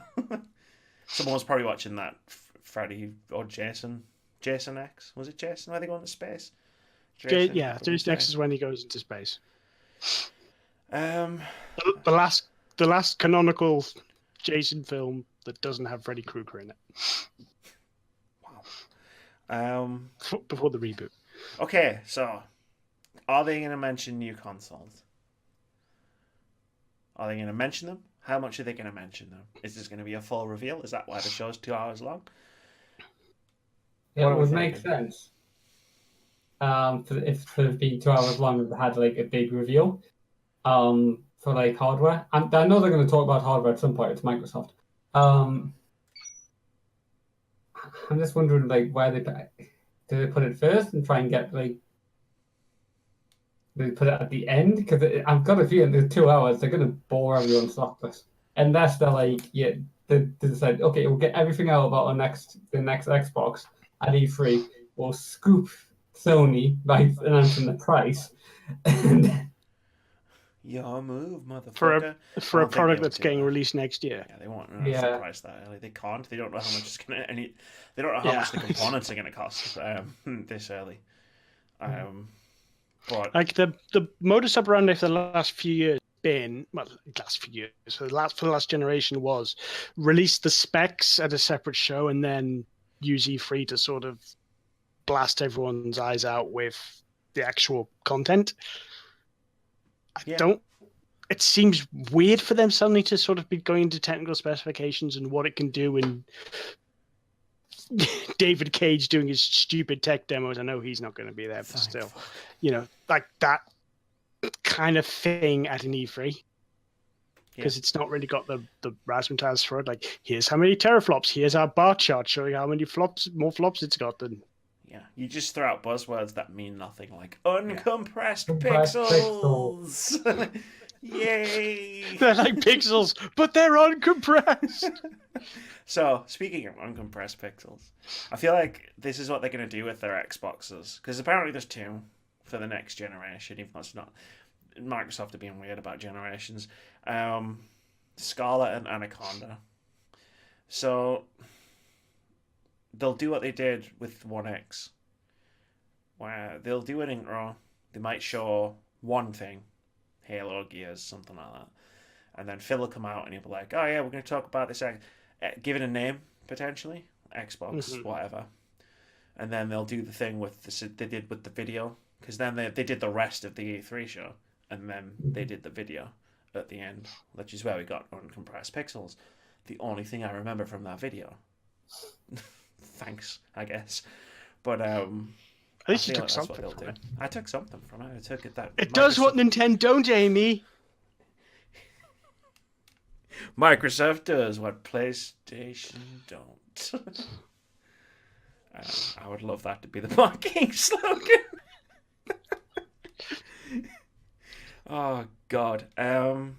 Someone was probably watching that Freddy or Jason X. Was it Jason? Where they go into space? Jason X is when he goes into space. The last canonical Jason film that doesn't have Freddy Krueger in it. Wow. Before the reboot. Okay, so are they going to mention new consoles? Are they going to mention them? How much are they going to mention them? Is this going to be a full reveal? Is that why the show's 2 hours long? Yeah, it would make sense. If it being 2 hours long, they had a big reveal. For hardware, and I know they're going to talk about hardware at some point. It's Microsoft. I'm just wondering, where do they put it first and try and get do they put it at the end? Because I've got a feeling in 2 hours they're going to bore everyone stockless, unless they're they decide, okay, we'll get everything out about the next Xbox at E3. We'll scoop Sony by announcing the price, and your move, motherfucker. For a product that's getting released next year. Yeah, they won't announce the price that early. They can't. They don't know how much it's gonna. They don't know how much the components are gonna cost this early. But the modus operandi for the last few years for the last generation was release the specs at a separate show and then use E3 to sort of blast everyone's eyes out with the actual content. It seems weird for them suddenly to sort of be going into technical specifications and what it can do, and David Cage doing his stupid tech demos. I know he's not going to be there, but still, that kind of thing at an E3, because it's not really got the razzmatazz for it. Here's how many teraflops, here's our bar chart showing how many more flops it's got than. Yeah, you just throw out buzzwords that mean nothing, like uncompressed pixels. Yay! They're like pixels, but they're uncompressed. So, speaking of uncompressed pixels, I feel like this is what they're going to do with their Xboxes, because apparently there's 2 for the next generation, even though it's not. Microsoft are being weird about generations. Scarlet and Anaconda. So they'll do what they did with One X, where they'll do an intro. They might show one thing, Halo, Gears, something like that, and then Phil will come out and he'll be like, "Oh yeah, we're going to talk about this. Give it a name potentially, Xbox, whatever." And then they'll do the thing with they did with the video, because then they did the rest of the E3 show, and then they did the video at the end, which is where we got uncompressed pixels. The only thing I remember from that video. Thanks, I guess. But at least you took something from it. I took something from it. I took it that. It does what Nintendo don't, Amy. Microsoft does what PlayStation don't. I would love that to be the marketing slogan. Oh God. And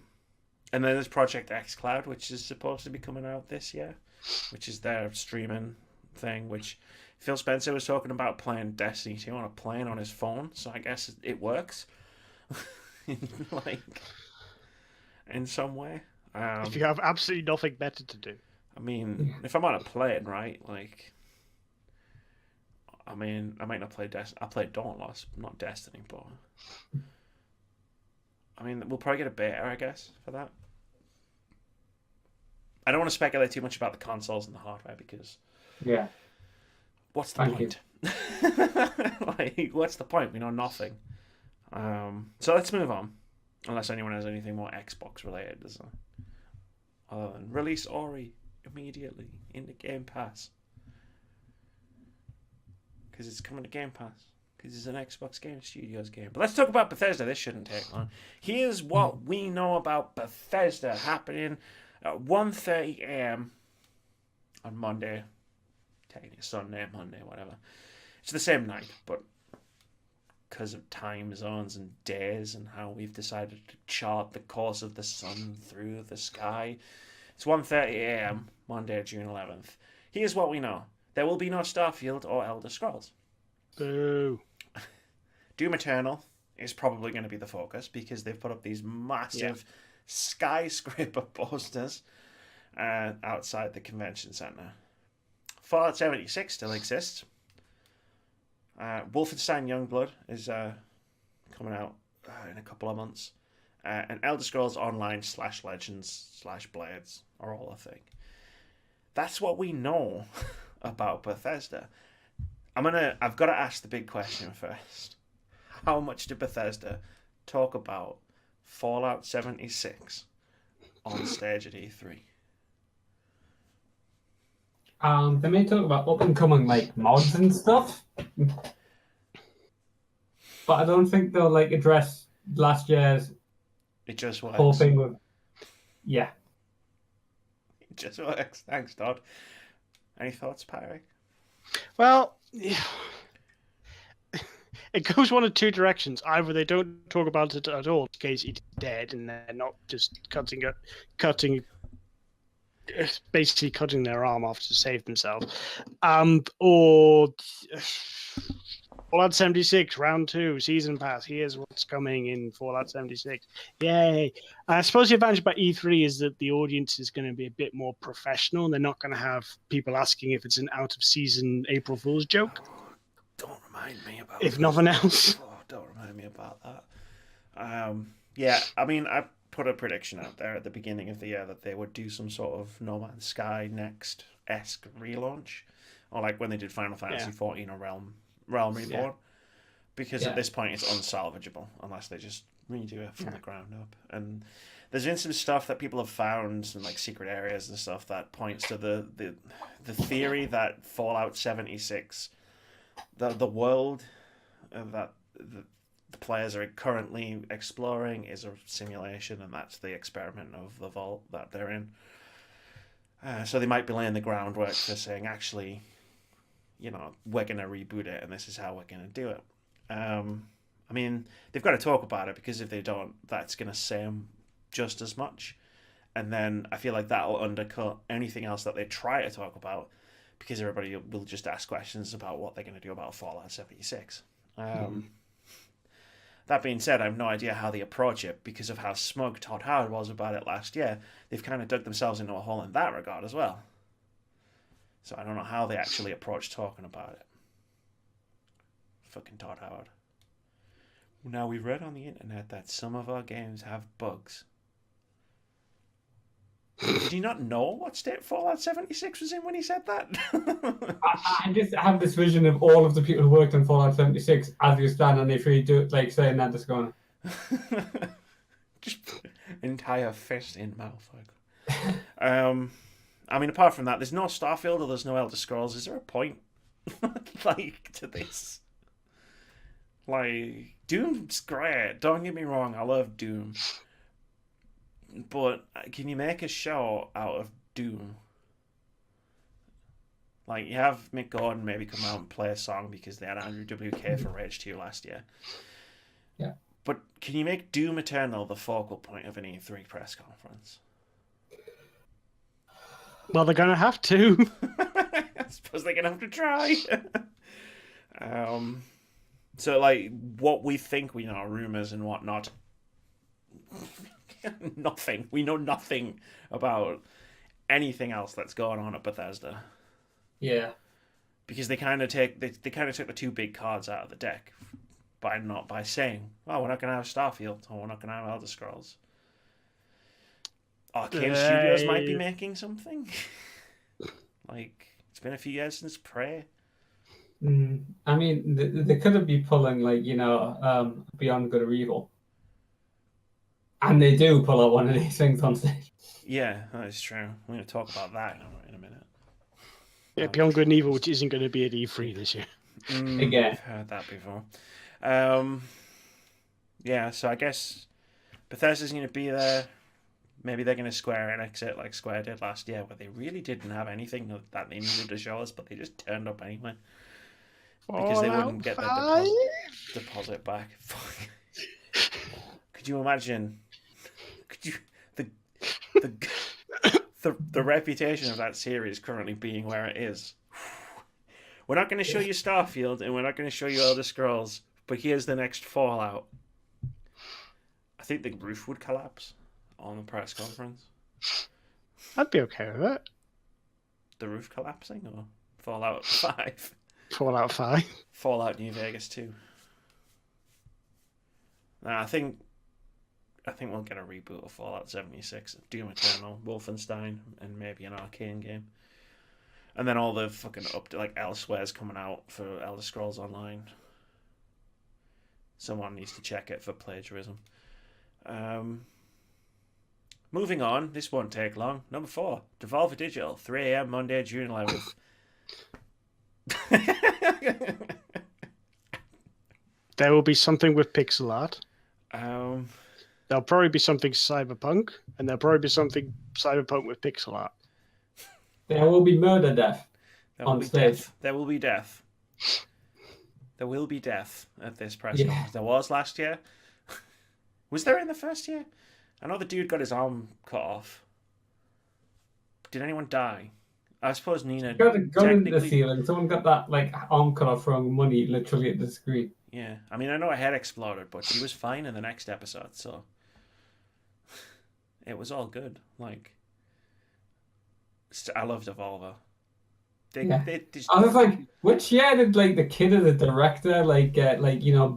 then there's Project xCloud, which is supposed to be coming out this year, which is their streaming thing. Which Phil Spencer was talking about playing Destiny 2 on a plane on his phone, so I guess it works, like in some way. If you have absolutely nothing better to do. I mean, if I'm on a plane, right? Like, I mean, I might not play Destiny. I played Dauntless, not Destiny, but I mean, we'll probably get a beta, I guess, for that. I don't want to speculate too much about the consoles and the hardware because Yeah. what's the Thank point? Like, what's the point? We know nothing. So let's move on, unless anyone has anything more Xbox related. Other than release Ori immediately into Game Pass because it's coming to Game Pass because it's an Xbox Game Studios game. But let's talk about Bethesda. This shouldn't take long. Here's what we know about Bethesda happening at 1:30 a.m. on Monday. Technically Sunday, Monday, whatever. It's the same night, but because of time zones and days and how we've decided to chart the course of the sun through the sky. It's 1:30 a.m. Monday, June 11th. Here's what we know. There will be no Starfield or Elder Scrolls. Boo. Doom Eternal is probably going to be the focus because they've put up these massive skyscraper posters outside the convention center. Fallout 76 still exists. Wolfenstein Youngblood is coming out in a couple of months. And Elder Scrolls Online / Legends / Blades are all a thing. That's what we know about Bethesda. I've got to ask the big question first. How much did Bethesda talk about Fallout 76 on stage at E3? They may talk about up and coming like mods and stuff, but I don't think they'll like address last year's It just works. whole thing with. Yeah. It just works. Thanks, Todd. Any thoughts, Parry? Well, yeah. It goes one of two directions. Either they don't talk about it at all in case it's dead and they're not just basically cutting their arm off to save themselves. Or Fallout 76 Round 2 Season Pass. Here's what's coming in Fallout 76. Yay. I suppose the advantage about E3 is that the audience is going to be a bit more professional. They're not going to have people asking if it's an out-of-season April Fool's joke. Don't remind me about If nothing else. Oh, don't remind me about that. Yeah, I mean, I put a prediction out there at the beginning of the year that they would do some sort of No Man's Sky Next-esque relaunch. Or like when they did Final Fantasy XIV or Realm Reborn. Because at this point it's unsalvageable unless they just redo it from the ground up. And there's been some stuff that people have found, some like secret areas and stuff that points to the theory that Fallout 76, the world that the players are currently exploring is a simulation, and that's the experiment of the vault that they're in. So they might be laying the groundwork for saying, actually, you know, we're going to reboot it and this is how we're going to do it. I mean, they've got to talk about it because if they don't, that's going to say them just as much. And then I feel like that'll undercut anything else that they try to talk about because everybody will just ask questions about what they're going to do about Fallout 76. That being said, I have no idea how they approach it because of how smug Todd Howard was about it last year. They've kind of dug themselves into a hole in that regard as well. So I don't know how they actually approach talking about it. Fucking Todd Howard. Now, we've read on the internet that some of our games have bugs. Did you not know what state Fallout 76 was in when he said that? I just have this vision of all of the people who worked on Fallout 76 as you stand on E3 do like saying that just going. Just entire fist in mouth. I mean, apart from that, there's no Starfield or there's no Elder Scrolls. Is there a point like to this? Like, Doom's great. Don't get me wrong, I love Doom. But can you make a show out of Doom? Like, you have Mick Gordon maybe come out and play a song because they had Andrew WK for Rage 2 last year. Yeah. But can you make Doom Eternal the focal point of an E3 press conference? Well, they're gonna have to. I suppose they're gonna have to try. So like what we think we know, rumors and whatnot. Nothing. We know nothing about anything else that's going on at Bethesda. Yeah. Because they kind of took the two big cards out of the deck by saying, "Oh, we're not going to have Starfield, or we're not going to have Elder Scrolls." Arcane Studios might be making something. Like it's been a few years since Prey. I mean, they could be pulling like Beyond Good or Evil, and they do pull out one of these things on stage. Yeah, that is true. We're going to talk about that in a minute. Yeah, Beyond Good and Evil, which isn't going to be at E3 this year. Again, I've heard that before. Yeah, so I guess Bethesda's going to be there. Maybe they're going to Square Enix it like Square did last year, where they really didn't have anything that they needed to show us, but they just turned up anyway. Because they wouldn't get their deposit back. Could you imagine? The reputation of that series currently being where it is. We're not going to show you Starfield, and we're not going to show you Elder Scrolls, but here's the next Fallout. I think the roof would collapse on the press conference. I'd be okay with it. The roof collapsing, or Fallout 5? Fallout 5. Fallout New Vegas 2. Nah, I think we'll get a reboot of Fallout 76, Doom Eternal, Wolfenstein, and maybe an Arcane game. And then all the fucking Elsewhere's coming out for Elder Scrolls Online. Someone needs to check it for plagiarism. Moving on, this won't take long. Number 4, Devolver Digital, 3 a.m. Monday, June 11th. There will be something with pixel art. There'll probably be something cyberpunk, and there'll probably be something cyberpunk with pixel art. There will be murder death on stage. There will be death. There will be death at this press conference. There was last year. Was there in the first year? I know the dude got his arm cut off. Did anyone die? I suppose Nina got a gun in the ceiling. Someone got that arm cut off throwing money literally at the screen. Yeah, I mean, I know her head exploded, but she was fine in the next episode, so it was all good. Like, I love Devolver. I was like, which year did the kid of the director get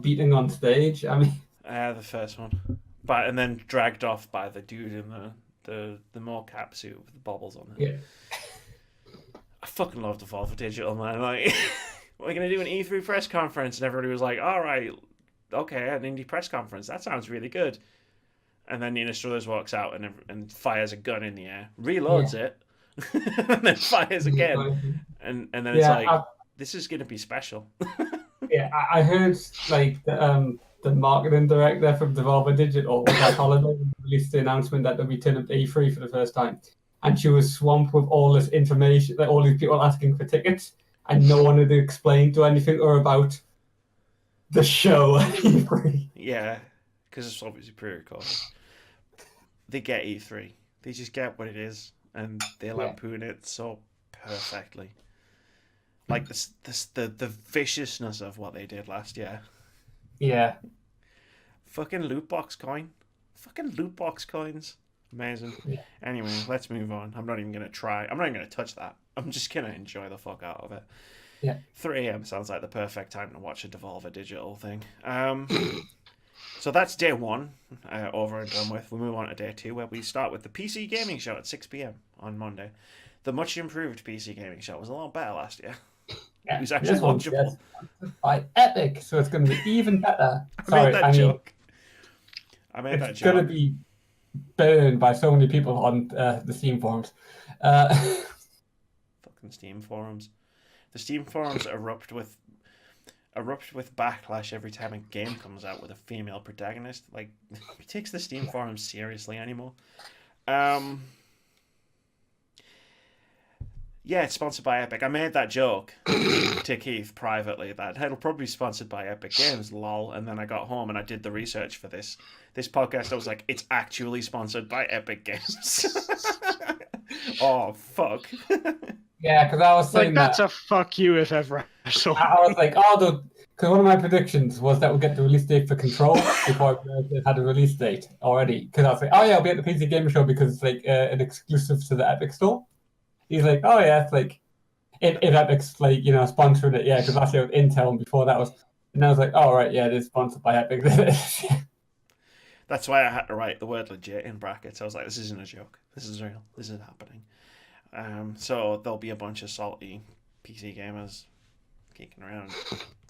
beating on stage? I mean, the first one, and then dragged off by the dude in the mocap suit with the bobbles on it. Yeah. I fucking love Devolver Digital, man. Like, we're gonna do an E3 press conference, and everybody was like, "All right, okay, an indie press conference. That sounds really good." And then Nina Struthers walks out and fires a gun in the air, reloads it, and then fires again, and then it's this is gonna be special. Yeah, I heard the marketing director from Devolver Digital was on holiday and released the announcement that they'll be turning up to E3 for the first time. And she was swamped with all this information, all these people asking for tickets, and no one had explained to anything or about the show at E3. Yeah, because it's obviously pre-recorded. They get E3. They just get what it is, and they lampoon it so perfectly. Like the viciousness of what they did last year. Yeah. Fucking loot box coin. Fucking loot box coins. Amazing. Yeah. Anyway, let's move on. I'm not even going to try. I'm not even going to touch that. I'm just going to enjoy the fuck out of it. Yeah. 3 a.m. sounds like the perfect time to watch a Devolver Digital thing. So that's day 1 over and done with. We move on to day 2, where we start with the PC Gaming Show at 6 p.m. on Monday. The much improved PC Gaming Show was a lot better last year. Yeah, it was actually watchable. By Epic, so it's going to be even better. I made that joke. It's going to be burned by so many people on the Steam forums. Fucking Steam forums. The Steam forums erupt with backlash every time a game comes out with a female protagonist. Like, who takes the Steam forums seriously anymore? Yeah, it's sponsored by Epic. I made that joke to Keith privately that it'll probably be sponsored by Epic Games, lol. And then I got home and I did the research for this podcast. I was like, it's actually sponsored by Epic Games. Oh, fuck. Yeah, because I was saying that's that. a fuck you if ever I saw. I was like, because one of my predictions was that we'll get the release date for Control before it had a release date already. Because I was like, oh yeah, I'll be at the PC Gamer Show because it's like an exclusive to the Epic Store. He's like, oh yeah, it's like if Epic's like sponsoring it, yeah, because last year was Intel and before that was, and I was like, oh right, yeah, it is sponsored by Epic. That's why I had to write the word legit in brackets. I was like, this isn't a joke. This is real. This is happening. So there'll be a bunch of salty PC gamers kicking around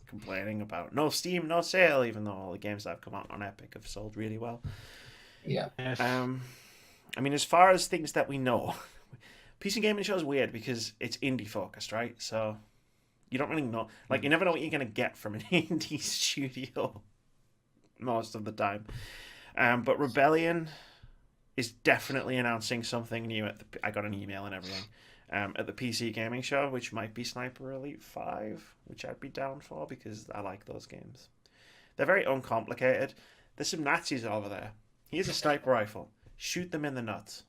complaining about no Steam, no sale, even though all the games that have come out on Epic have sold really well. Yeah. I mean, as far as things that we know, PC Gaming Show is weird because it's indie focused, right? So you don't really know. Like, you never know what you're going to get from an indie studio most of the time. But Rebellion is definitely announcing something new. I got an email and everything at the PC Gaming Show, which might be Sniper Elite 5, which I'd be down for because I like those games. They're very uncomplicated. There's some Nazis over there. Here's a sniper rifle. Shoot them in the nuts.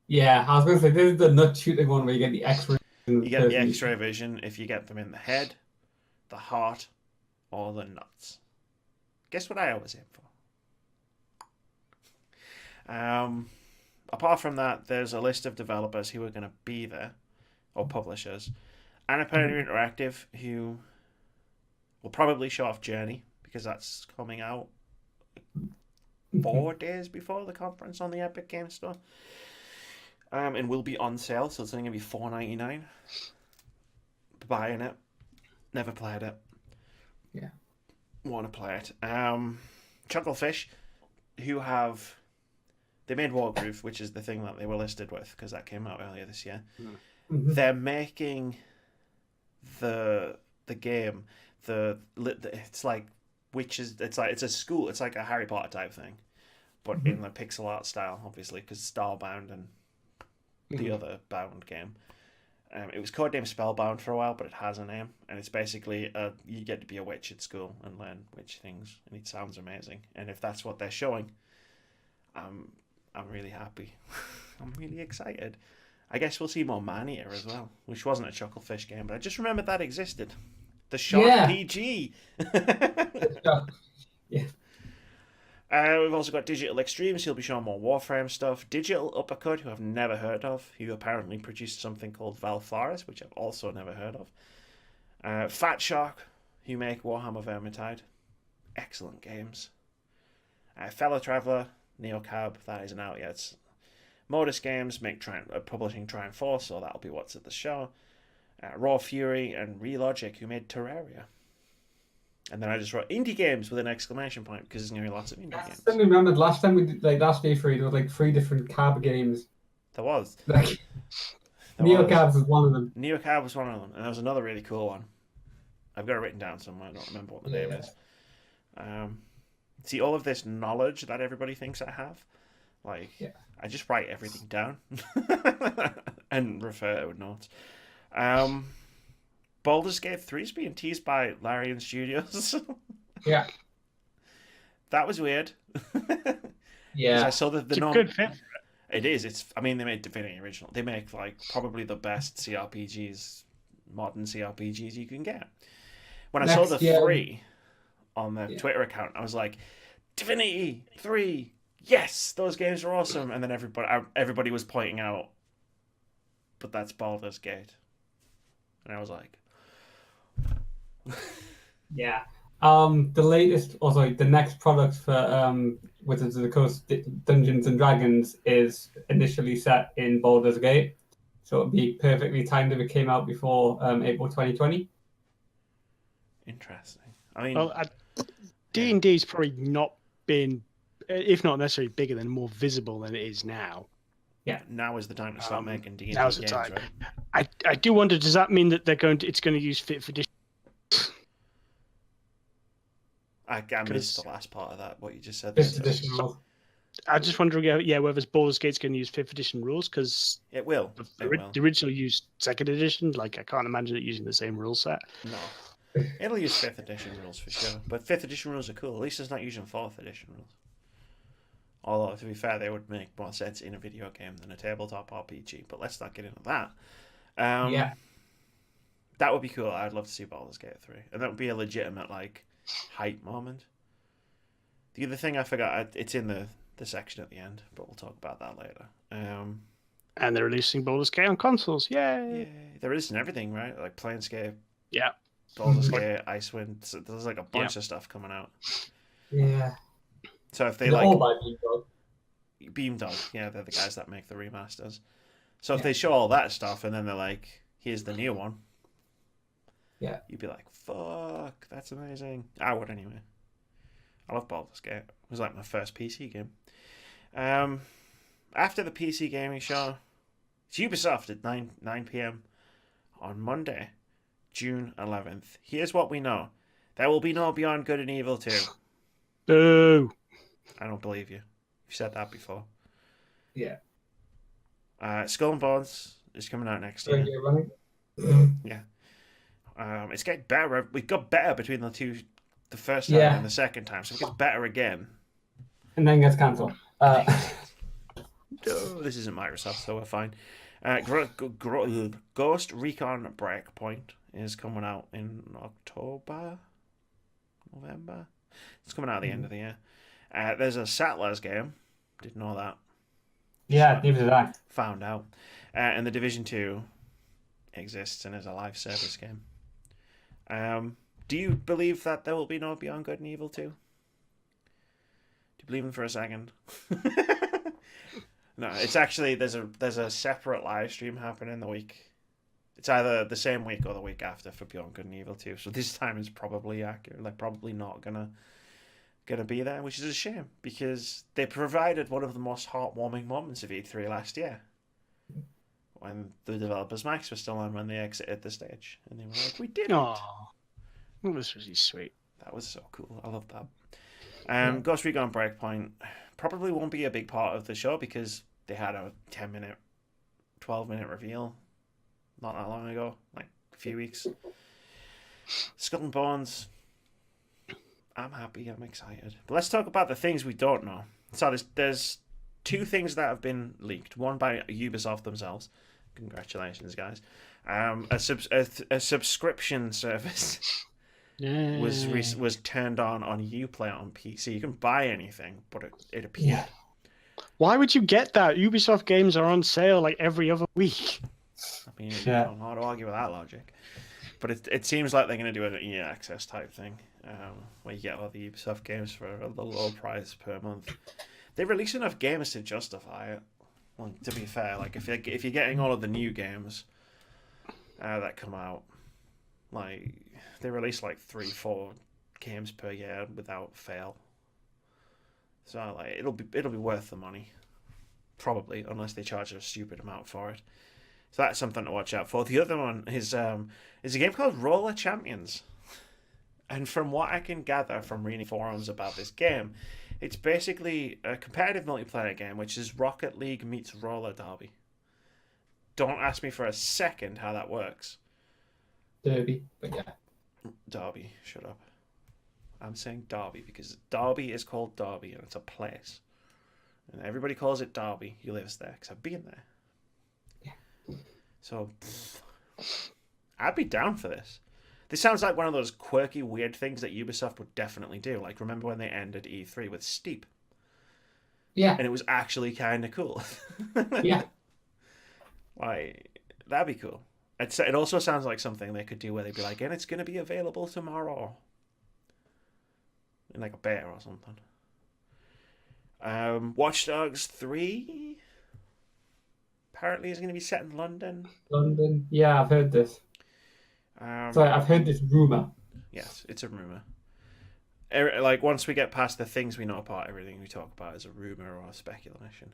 Yeah, I was going to say, this is the nut shooting one where you get the X-ray. You get the X-ray vision if you get them in the head, the heart, or the nuts. Guess what I always aim for? Apart from that, there's a list of developers who are going to be there, or publishers. Annapurna Interactive, who will probably show off Journey, because that's coming out 4 days before the conference on the Epic Games Store. And will be on sale, so it's only going to be $4.99. Buying it. Never played it. Yeah. Want to play it. Chucklefish, who have... They made Wargroove, which is the thing that they were listed with, because that came out earlier this year. Mm-hmm. They're making the game, it's like witches, it's a school, it's like a Harry Potter type thing, but in the pixel art style, obviously, because Starbound and the other Bound game. It was codenamed Spellbound for a while, but it has a name, and it's basically you get to be a witch at school and learn witch things, and it sounds amazing. And if that's what they're showing, I'm really happy. I'm really excited. I guess we'll see more Mania as well, which wasn't a Chucklefish game, but I just remembered that existed. The Shark PG. Yeah. We've also got Digital Extremes, who'll be showing more Warframe stuff. Digital Uppercut, who I've never heard of, who apparently produced something called Valfaris, which I've also never heard of. Fat Shark, who make Warhammer Vermintide. Excellent games. Fellow Traveller, Neocab, that isn't out yet. Modus Games publishing Triumph Force, so that'll be what's at the show. Raw Fury and Relogic, who made Terraria. And then I just wrote indie games with an exclamation point because there's going to be lots of indie games. I remember last time we did, last E3, there was 3 different cab games. There was. Neocab was one of them. Neocab was one of them, and there was another really cool one. I've got it written down somewhere. I don't remember what the name is. See, all of this knowledge that everybody thinks I have, I just write everything down and refer to notes. Baldur's Gate 3 is being teased by Larian Studios. Yeah. That was weird. Yeah. I saw it's a good fit for it. It is. They made Divinity Original. They make probably the best CRPGs, modern CRPGs you can get. When I saw the 3 on their Twitter account, I was like, Divinity 3, yes, those games are awesome. And then everybody was pointing out, but that's Baldur's Gate. And I was like, yeah. The next product for Wizards of the Coast Dungeons and Dragons is initially set in Baldur's Gate, so it'd be perfectly timed if it came out before April 2020. Interesting. I mean, D&D's probably not been, if not necessarily bigger than, more visible than it is now. Yeah, now is the time to start making D&D now's games, the time. right? I do wonder, does that mean that it's going to use Fit for Dish? I missed the last part of that, what you just said. I just wondering, whether Baldur's Gate's going to use 5th edition rules, because It will. the original used 2nd edition. Like, I can't imagine it using the same rule set. No. It'll use 5th edition rules for sure. But 5th edition rules are cool. At least it's not using 4th edition rules. Although, to be fair, they would make more sense in a video game than a tabletop RPG. But let's not get into that. Yeah. That would be cool. I'd love to see Baldur's Gate 3. And that would be a legitimate, like, hype moment. The other thing I forgot, it's in the section at the end, but we'll talk about that later. And they're releasing Baldur's Gate on consoles. Yay! Yeah, they're releasing everything, right? Like Planescape, Yeah. Baldur's Gate, Icewind. So there's like a bunch of stuff coming out. Yeah. So if they They're like all by Beamdog. Beamdog, yeah, they're the guys that make the remasters. So if they show all that stuff and then they're like, "Here's the new one," yeah, you'd be like, "Fuck, that's amazing." I would anyway. I love Baldur's Gate. It was like my first PC game. After the PC gaming show, it's Ubisoft at 9 p.m. on Monday, June 11th. Here's what we know: there will be no Beyond Good and Evil 2. Boo! I don't believe you. You've said that before. Yeah. Skull and Bones is coming out next year. Yeah. It's getting better. We got better between the first time and the second time, so it gets better again. And then gets cancelled. This isn't Microsoft, so we're fine. Ghost Recon Breakpoint is coming out in November. It's coming out at the end of the year. There's a Settlers game. Didn't know that. Yeah, neither did I. Found out. And the Division 2 exists and is a live service game. Do you believe that there will be no Beyond Good and Evil 2? Do you believe them for a second? No, it's actually there's a separate live stream happening the week. It's either the same week or the week after for Beyond Good and Evil 2. So this time is probably accurate. They're probably not gonna be there, which is a shame because they provided one of the most heartwarming moments of E3 last year. When the developers' mics were still on when they exited the stage. And they were like, "We did it." Aww. That was really sweet. That was so cool. I love that. Ghost Recon Breakpoint probably won't be a big part of the show because they had a 10-minute, 12-minute reveal not that long ago, like a few weeks. Skull and Bones, I'm happy, I'm excited. But let's talk about the things we don't know. So there's two things that have been leaked. One by Ubisoft themselves. Congratulations, guys. A subscription service was turned on Uplay on PC. You can buy anything, but it appeared. Yeah. Why would you get that? Ubisoft games are on sale like every other week. I mean, I don't know how to argue with that logic. But it seems like they're going to do an EA Access type thing, where you get all the Ubisoft games for a low price per month. They release enough games to justify it. Well, to be fair, like if you're getting all of the new games that come out, like they release like 3-4 games per year without fail. So like it'll be worth the money, probably, unless they charge a stupid amount for it. So that's something to watch out for. The other one is a game called Roller Champions, and from what I can gather from reading forums about this game, it's basically a competitive multiplayer game, which is Rocket League meets Roller Derby. Don't ask me for a second how that works. Derby, but yeah. Derby, shut up. I'm saying Derby because Derby is called Derby and it's a place. And everybody calls it Derby who lives there because I've been there. Yeah. So, I'd be down for this. This sounds like one of those quirky, weird things that Ubisoft would definitely do. Like, remember when they ended E3 with Steep? Yeah. And it was actually kind of cool. Yeah. Like, that'd be cool. It also sounds like something they could do where they'd be like, and it's going to be available tomorrow. In like a beta or something. Watch Dogs 3 apparently is going to be set in London. London. Yeah, I've heard this. Sorry, I've heard this rumor. Yes, it's a rumor. Like once we get past the things we know about, everything we talk about is a rumor or a speculation.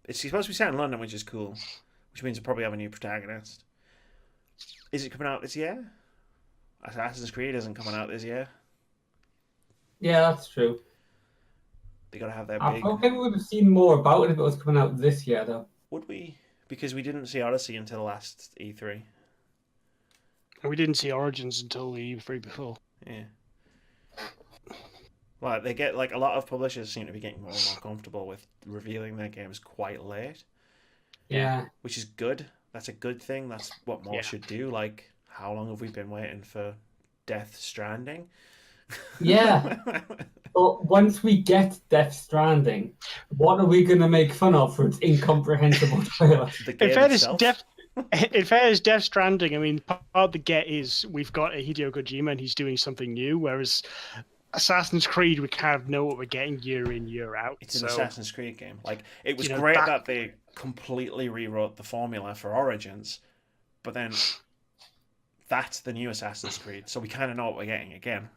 It's supposed to be set in London, which is cool, which means we'll probably have a new protagonist. Is it coming out this year? Assassin's Creed isn't coming out this year. Yeah, that's true. They got to have their I big. thought maybe we would have seen more about it if it was coming out this year, though. Would we? Because we didn't see Odyssey until last E3. And we didn't see Origins until the E3 before. Yeah. Well, they get like a lot of publishers seem to be getting more and more comfortable with revealing their games quite late. Yeah. Which is good. That's a good thing. That's what more should do. Like, how long have we been waiting for Death Stranding? Yeah. But once we get Death Stranding, what are we going to make fun of for its incomprehensible trailer? The game itself. In fairness, Death Stranding, I mean, part of the get is we've got a Hideo Kojima and he's doing something new, whereas Assassin's Creed, we kind of know what we're getting year in, year out. It's an Assassin's Creed game. Like, it was great that they completely rewrote the formula for Origins, but then that's the new Assassin's Creed, so we kind of know what we're getting again.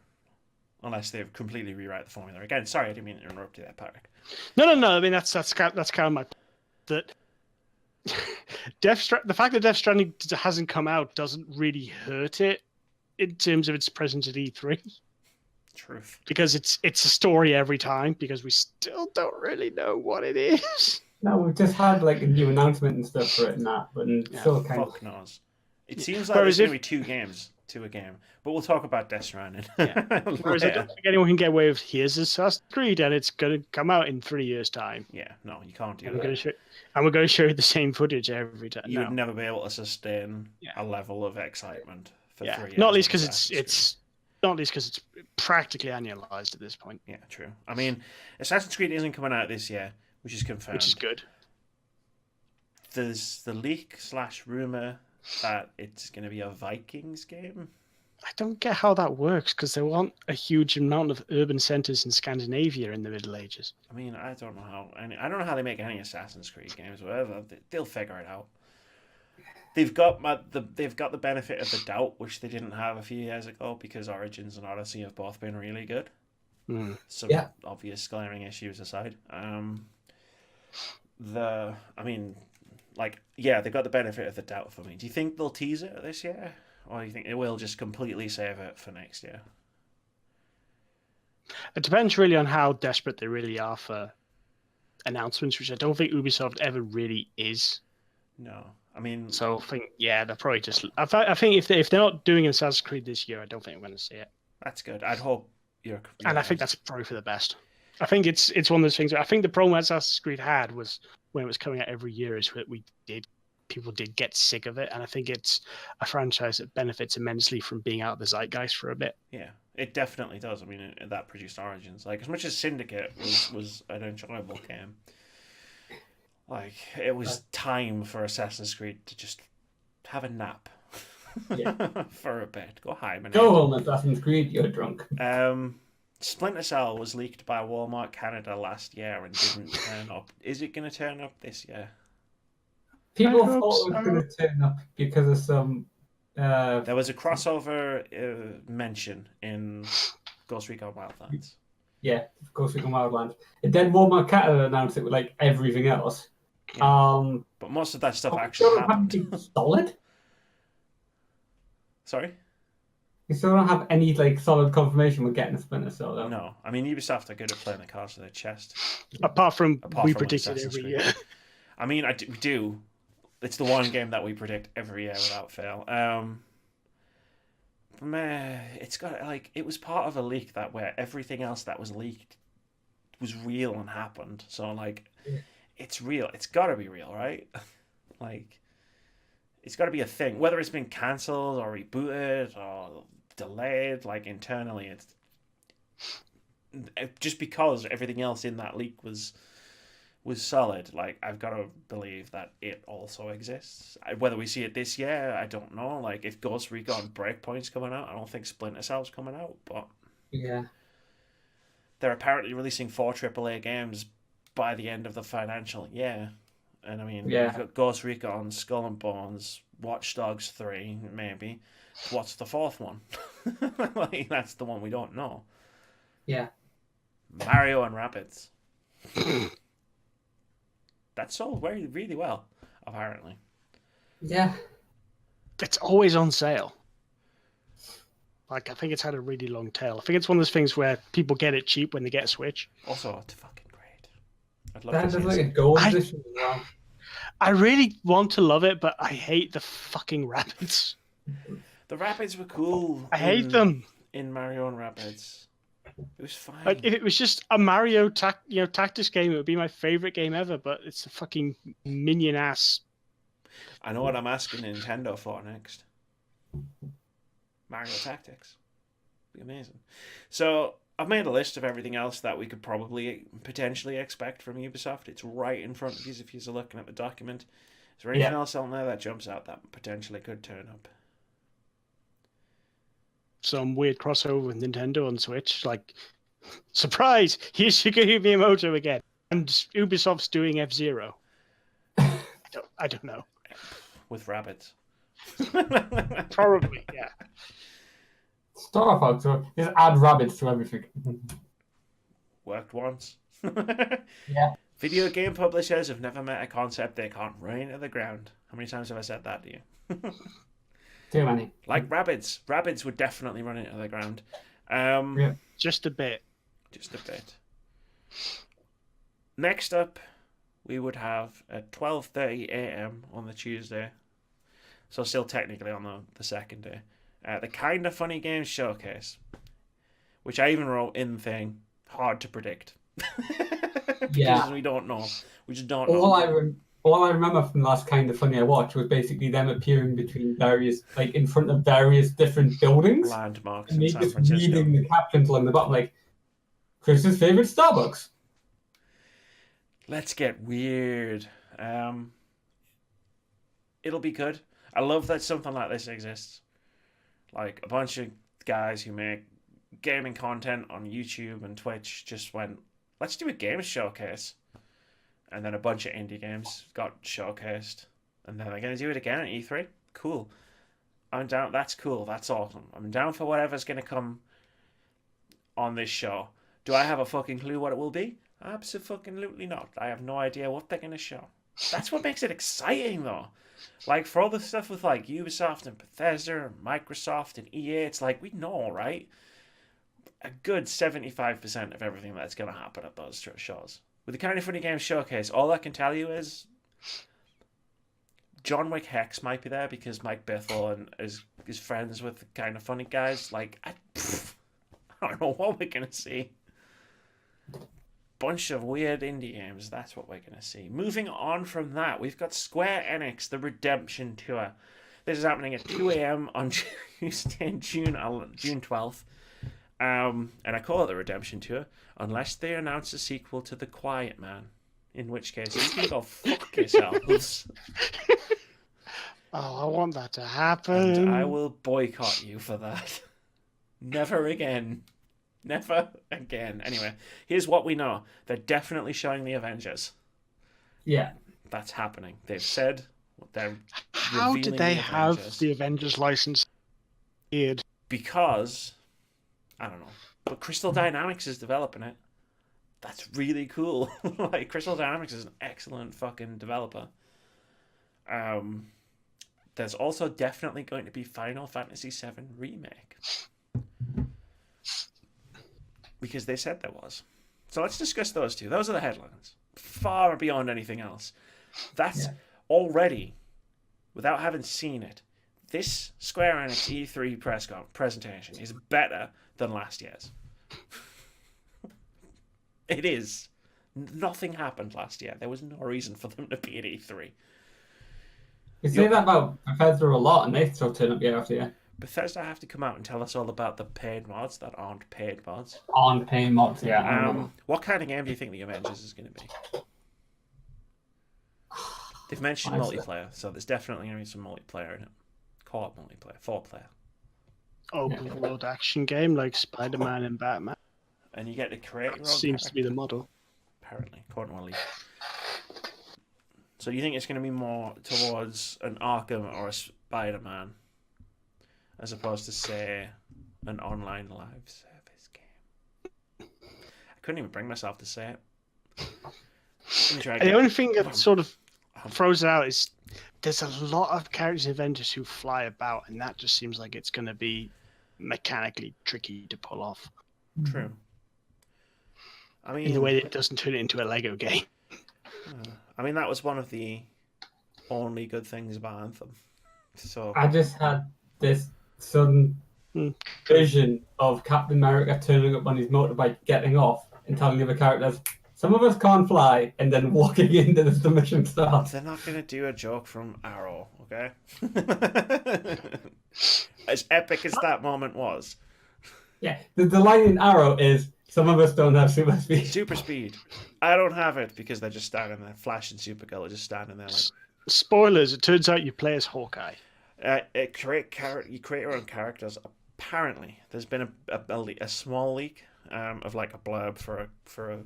Unless they've completely rewrite the formula again. Sorry, I didn't mean to interrupt you there, Patrick. No. I mean, that's kind of my point. That the fact that Death Stranding hasn't come out doesn't really hurt it in terms of its presence at E3. Truth. Because it's a story every time, because we still don't really know what it is. No, we've just had like a new announcement and stuff for it and that, but still kind of... Fuck knows. It seems like there's going to be 2 games to a game, but we'll talk about Death Stranding. Whereas I don't think anyone can get away with here's Assassin's Creed and it's going to come out in 3 years' time. Yeah, no, you can't do that. We're going to show you the same footage every time. You would never be able to sustain a level of excitement for 3 years. Not least because it's practically annualized at this point. Yeah, true. I mean, Assassin's Creed isn't coming out this year, which is confirmed. Which is good. There's the leak/rumor that it's going to be a Vikings game. I don't get how that works, because there weren't a huge amount of urban centers in Scandinavia in the Middle Ages. I mean, I don't know how they make any Assassin's Creed games. Whatever, they'll figure it out. They've got the benefit of the doubt, which they didn't have a few years ago, because Origins and Odyssey have both been really good. Some obvious glaring issues aside, they've got the benefit of the doubt for me. Do you think they'll tease it this year? Or do you think they will just completely save it for next year? It depends really on how desperate they really are for announcements, which I don't think Ubisoft ever really is. No. I mean... So I think, they're probably just... I think if they're not doing Assassin's Creed this year, I don't think we're going to see it. That's good. I'd hope you're and I think that's probably for the best. I think it's one of those things... I think the problem Assassin's Creed had was when it was coming out every year is that people did get sick of it, and I think it's a franchise that benefits immensely from being out of the zeitgeist for a bit. Yeah, it definitely does. I mean, that produced Origins. Like, as much as Syndicate was an enjoyable game, like, it was time for Assassin's Creed to just have a nap for a bit. Go hibernate. Go home, Assassin's Creed, you're drunk. Splinter Cell was leaked by Walmart Canada last year and didn't turn up. Is it going to turn up this year? People thought it was going to turn up because of some... There was a crossover mention in Ghost Recon Wildlands. Yeah, Ghost Recon Wildlands. And then Walmart Canada announced it with like everything else. Yeah. But most of that stuff actually happened. Solid? Sorry? You still don't have any like solid confirmation we're getting a Splinter Cell, though. No. I mean, Ubisoft are good at playing the cards to their chest. Apart from we predict it every year. I mean, we do. It's the one game that we predict every year without fail. It's got like it was part of a leak that where everything else that was leaked was real and happened. So like, it's real. It's got to be real, right? Like, it's got to be a thing. Whether it's been cancelled or rebooted or delayed, like internally, it's just because everything else in that leak was solid. Like, I've got to believe that it also exists. Whether we see it this year, I don't know. Like, if Ghost Recon Breakpoint's coming out, I don't think Splinter Cell's coming out, but yeah, they're apparently releasing 4 AAA games by the end of the financial year. And I mean, we've got Ghost Recon, Skull and Bones, Watch Dogs 3, maybe. What's the 4th one? Like, that's the one we don't know. Yeah. Mario and Rabbids. That sold really well, apparently. Yeah. It's always on sale. Like, I think it's had a really long tail. I think it's one of those things where people get it cheap when they get a Switch. Also, to fucking I'd love That to see has it. like a gold edition as well. I really want to love it, but I hate the fucking rabbits. The rapids were cool. I hate them. In Mario and Rapids. It was fine. Like, if it was just a Mario tactics game, it would be my favorite game ever. But it's a fucking minion ass. I know what I'm asking Nintendo for next. Mario Tactics. Be amazing. So I've made a list of everything else that we could probably potentially expect from Ubisoft. It's right in front of you if you're looking at the document. Is there anything else on there that jumps out that potentially could turn up? Some weird crossover with Nintendo on Switch. Like, surprise! Here's Shigeru Miyamoto again. And Ubisoft's doing F-Zero. I don't know. With rabbits. Probably, yeah. Start off, so just add rabbits to everything. Worked once. Yeah. Video game publishers have never met a concept they can't run into the ground. How many times have I said that to you? Too many. Like rabbits. Rabbits would definitely run into the ground. Yeah. Just a bit. Just a bit. Next up, we would have at 12:30 a.m. on the Tuesday. So still technically on the second day. The Kind of Funny Games Showcase. Which I even wrote in the thing. Hard to predict. Because we don't know. We just don't know. All I remember from the last Kind of Funny I watched was basically them appearing between various, like in front of various different buildings. Landmarks and in they San just Francisco. reading the captions along the bottom, like, Chris's favorite Starbucks. Let's get weird. It'll be good. I love that something like this exists. Like, a bunch of guys who make gaming content on YouTube and Twitch just went, let's do a games showcase. And then a bunch of indie games got showcased. And then they're going to do it again at E3. Cool. I'm down. That's cool. That's awesome. I'm down for whatever's going to come on this show. Do I have a fucking clue what it will be? Absolutely not. I have no idea what they're going to show. That's what makes it exciting, though. Like, for all the stuff with, like, Ubisoft and Bethesda and Microsoft and EA, it's like, we know, right? A good 75% of everything that's going to happen at those shows. With the Kind of Funny Games Showcase, all I can tell you is John Wick Hex might be there because Mike Bithell is friends with the Kind of Funny guys. Like, I don't know what we're going to see. Bunch of weird indie games, that's what we're going to see. Moving on from that, we've got Square Enix, the Redemption Tour. This is happening at 2 a.m. on Tuesday, June 12th. And I call it the Redemption Tour, unless they announce a sequel to The Quiet Man, in which case you can go fuck yourselves. Oh, I want that to happen. And I will boycott you for that. Never again. Never again. Anyway, here's what we know. They're definitely showing the Avengers. Yeah. That's happening. They've said they're How did they have the Avengers license? Weird. Because, I don't know, but Crystal Dynamics is developing it. That's really cool. Like, Crystal Dynamics is an excellent fucking developer. There's also definitely going to be Final Fantasy VII Remake. Because they said there was. So let's discuss those two. Those are the headlines. Far beyond anything else. That's already, without having seen it, this Square Enix E3 presentation is better than last year's. It is. Nothing happened last year. There was no reason for them to be at E3. You say that about Bethesda a lot, and they still turn up year after year. Bethesda have to come out and tell us all about the paid mods that aren't paid mods. On paying mods, yeah. What kind of game do you think the Avengers is going to be? They've mentioned multiplayer, so there's definitely going to be some multiplayer in it. Co-op multiplayer, 4-player. Open world action game like Spider-Man and Batman. And you get to create your own Seems to be the model. Apparently, according to a leak. So you think it's going to be more towards an Arkham or a Spider-Man, as opposed to, say, an online live service game? I couldn't even bring myself to say it. The only thing that sort of throws it out is there's a lot of characters in Avengers who fly about, and that just seems like it's going to be mechanically tricky to pull off. True. I mean, in a way that it doesn't turn it into a Lego game. I mean, that was one of the only good things about Anthem. So I just had this sudden vision of Captain America turning up on his motorbike, getting off, and telling the other characters, "Some of us can't fly," and then walking into the submission starts. they're not gonna do a joke from Arrow, okay? As epic as that moment was. Yeah, the line in Arrow is, "Some of us don't have super speed." Super speed. I don't have it because they're just standing there. Flash and Supergirl are just standing there like. Spoilers, it turns out you play as Hawkeye. You create your own characters. Apparently, there's been a small leak of like a blurb for a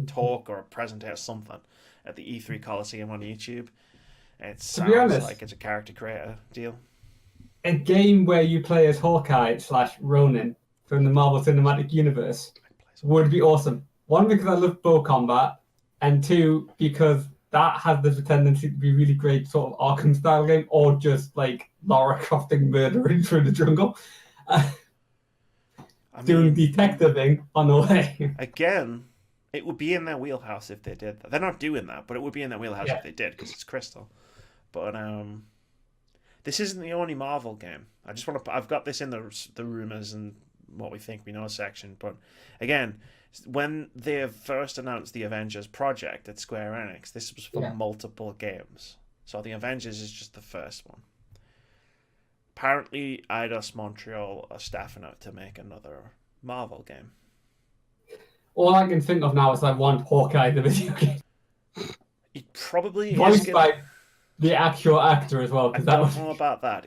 talk or a presentation or something at the E3 Coliseum on YouTube. It sounds honest, like it's a character creator deal. A game where you play as Hawkeye / Ronin from the Marvel Cinematic Universe would be awesome. One, because I love bow combat, and two, because that has the tendency to be really great sort of Arkham style game, or just like Lara Crofting murdering through the jungle. Doing detectiving on the way. Again, it would be in their wheelhouse if they did that. They're not doing that, but it would be in their wheelhouse if they did, because it's Crystal. But this isn't the only Marvel game. I've got this in the rumors and what we think we know section. But again, when they first announced the Avengers project at Square Enix, this was for multiple games. So the Avengers is just the first one. Apparently, Eidos Montreal are staffing up to make another Marvel game. All I can think of now is I want Hawkeye the video game. He probably voiced by the actual actor as well. I don't know about that.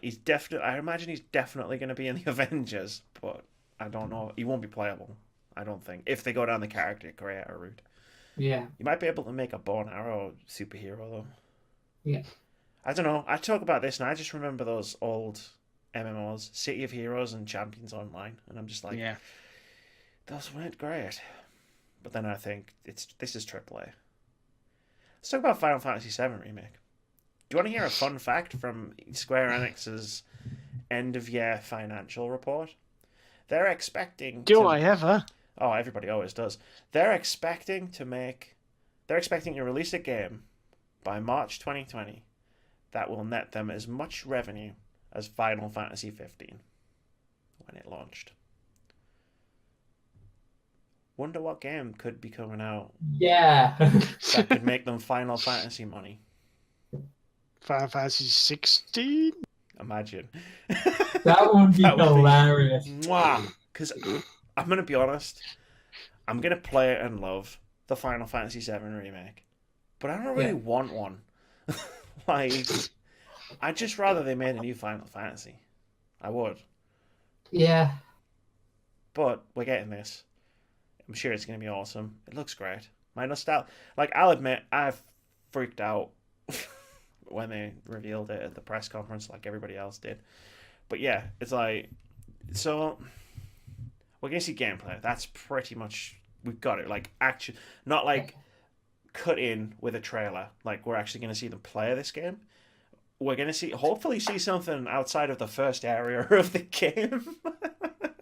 I imagine he's definitely going to be in the Avengers, but I don't know. He won't be playable, I don't think, if they go down the character creator route. Yeah. You might be able to make a bow and arrow superhero, though. Yeah. I don't know. I talk about this and I just remember those old MMOs, City of Heroes and Champions Online, and I'm just like, yeah, those weren't great. But then I think this is AAA. Let's talk about Final Fantasy VII Remake. Do you want to hear a fun fact from Square Enix's end-of-year financial report? They're expecting... I ever? Oh, everybody always does. They're expecting to release a game by March 2020 that will net them as much revenue as Final Fantasy 15 when it launched. Wonder what game could be coming out that could make them Final Fantasy money. Final Fantasy 16? Imagine. That would be hilarious. Because I'm going to be honest, I'm going to play it and love the Final Fantasy VII Remake. But I don't really want one. Like, I'd just rather they made a new Final Fantasy. I would. Yeah. But we're getting this. I'm sure it's going to be awesome. It looks great. My nostalgia... Like, I'll admit, I've freaked out when they revealed it at the press conference like everybody else did. But yeah, it's like... So, we're going to see gameplay. That's pretty much... We've got it. Like, actually... Not like cut in with a trailer. Like, we're actually going to see them play this game. We're going to hopefully see something outside of the first area of the game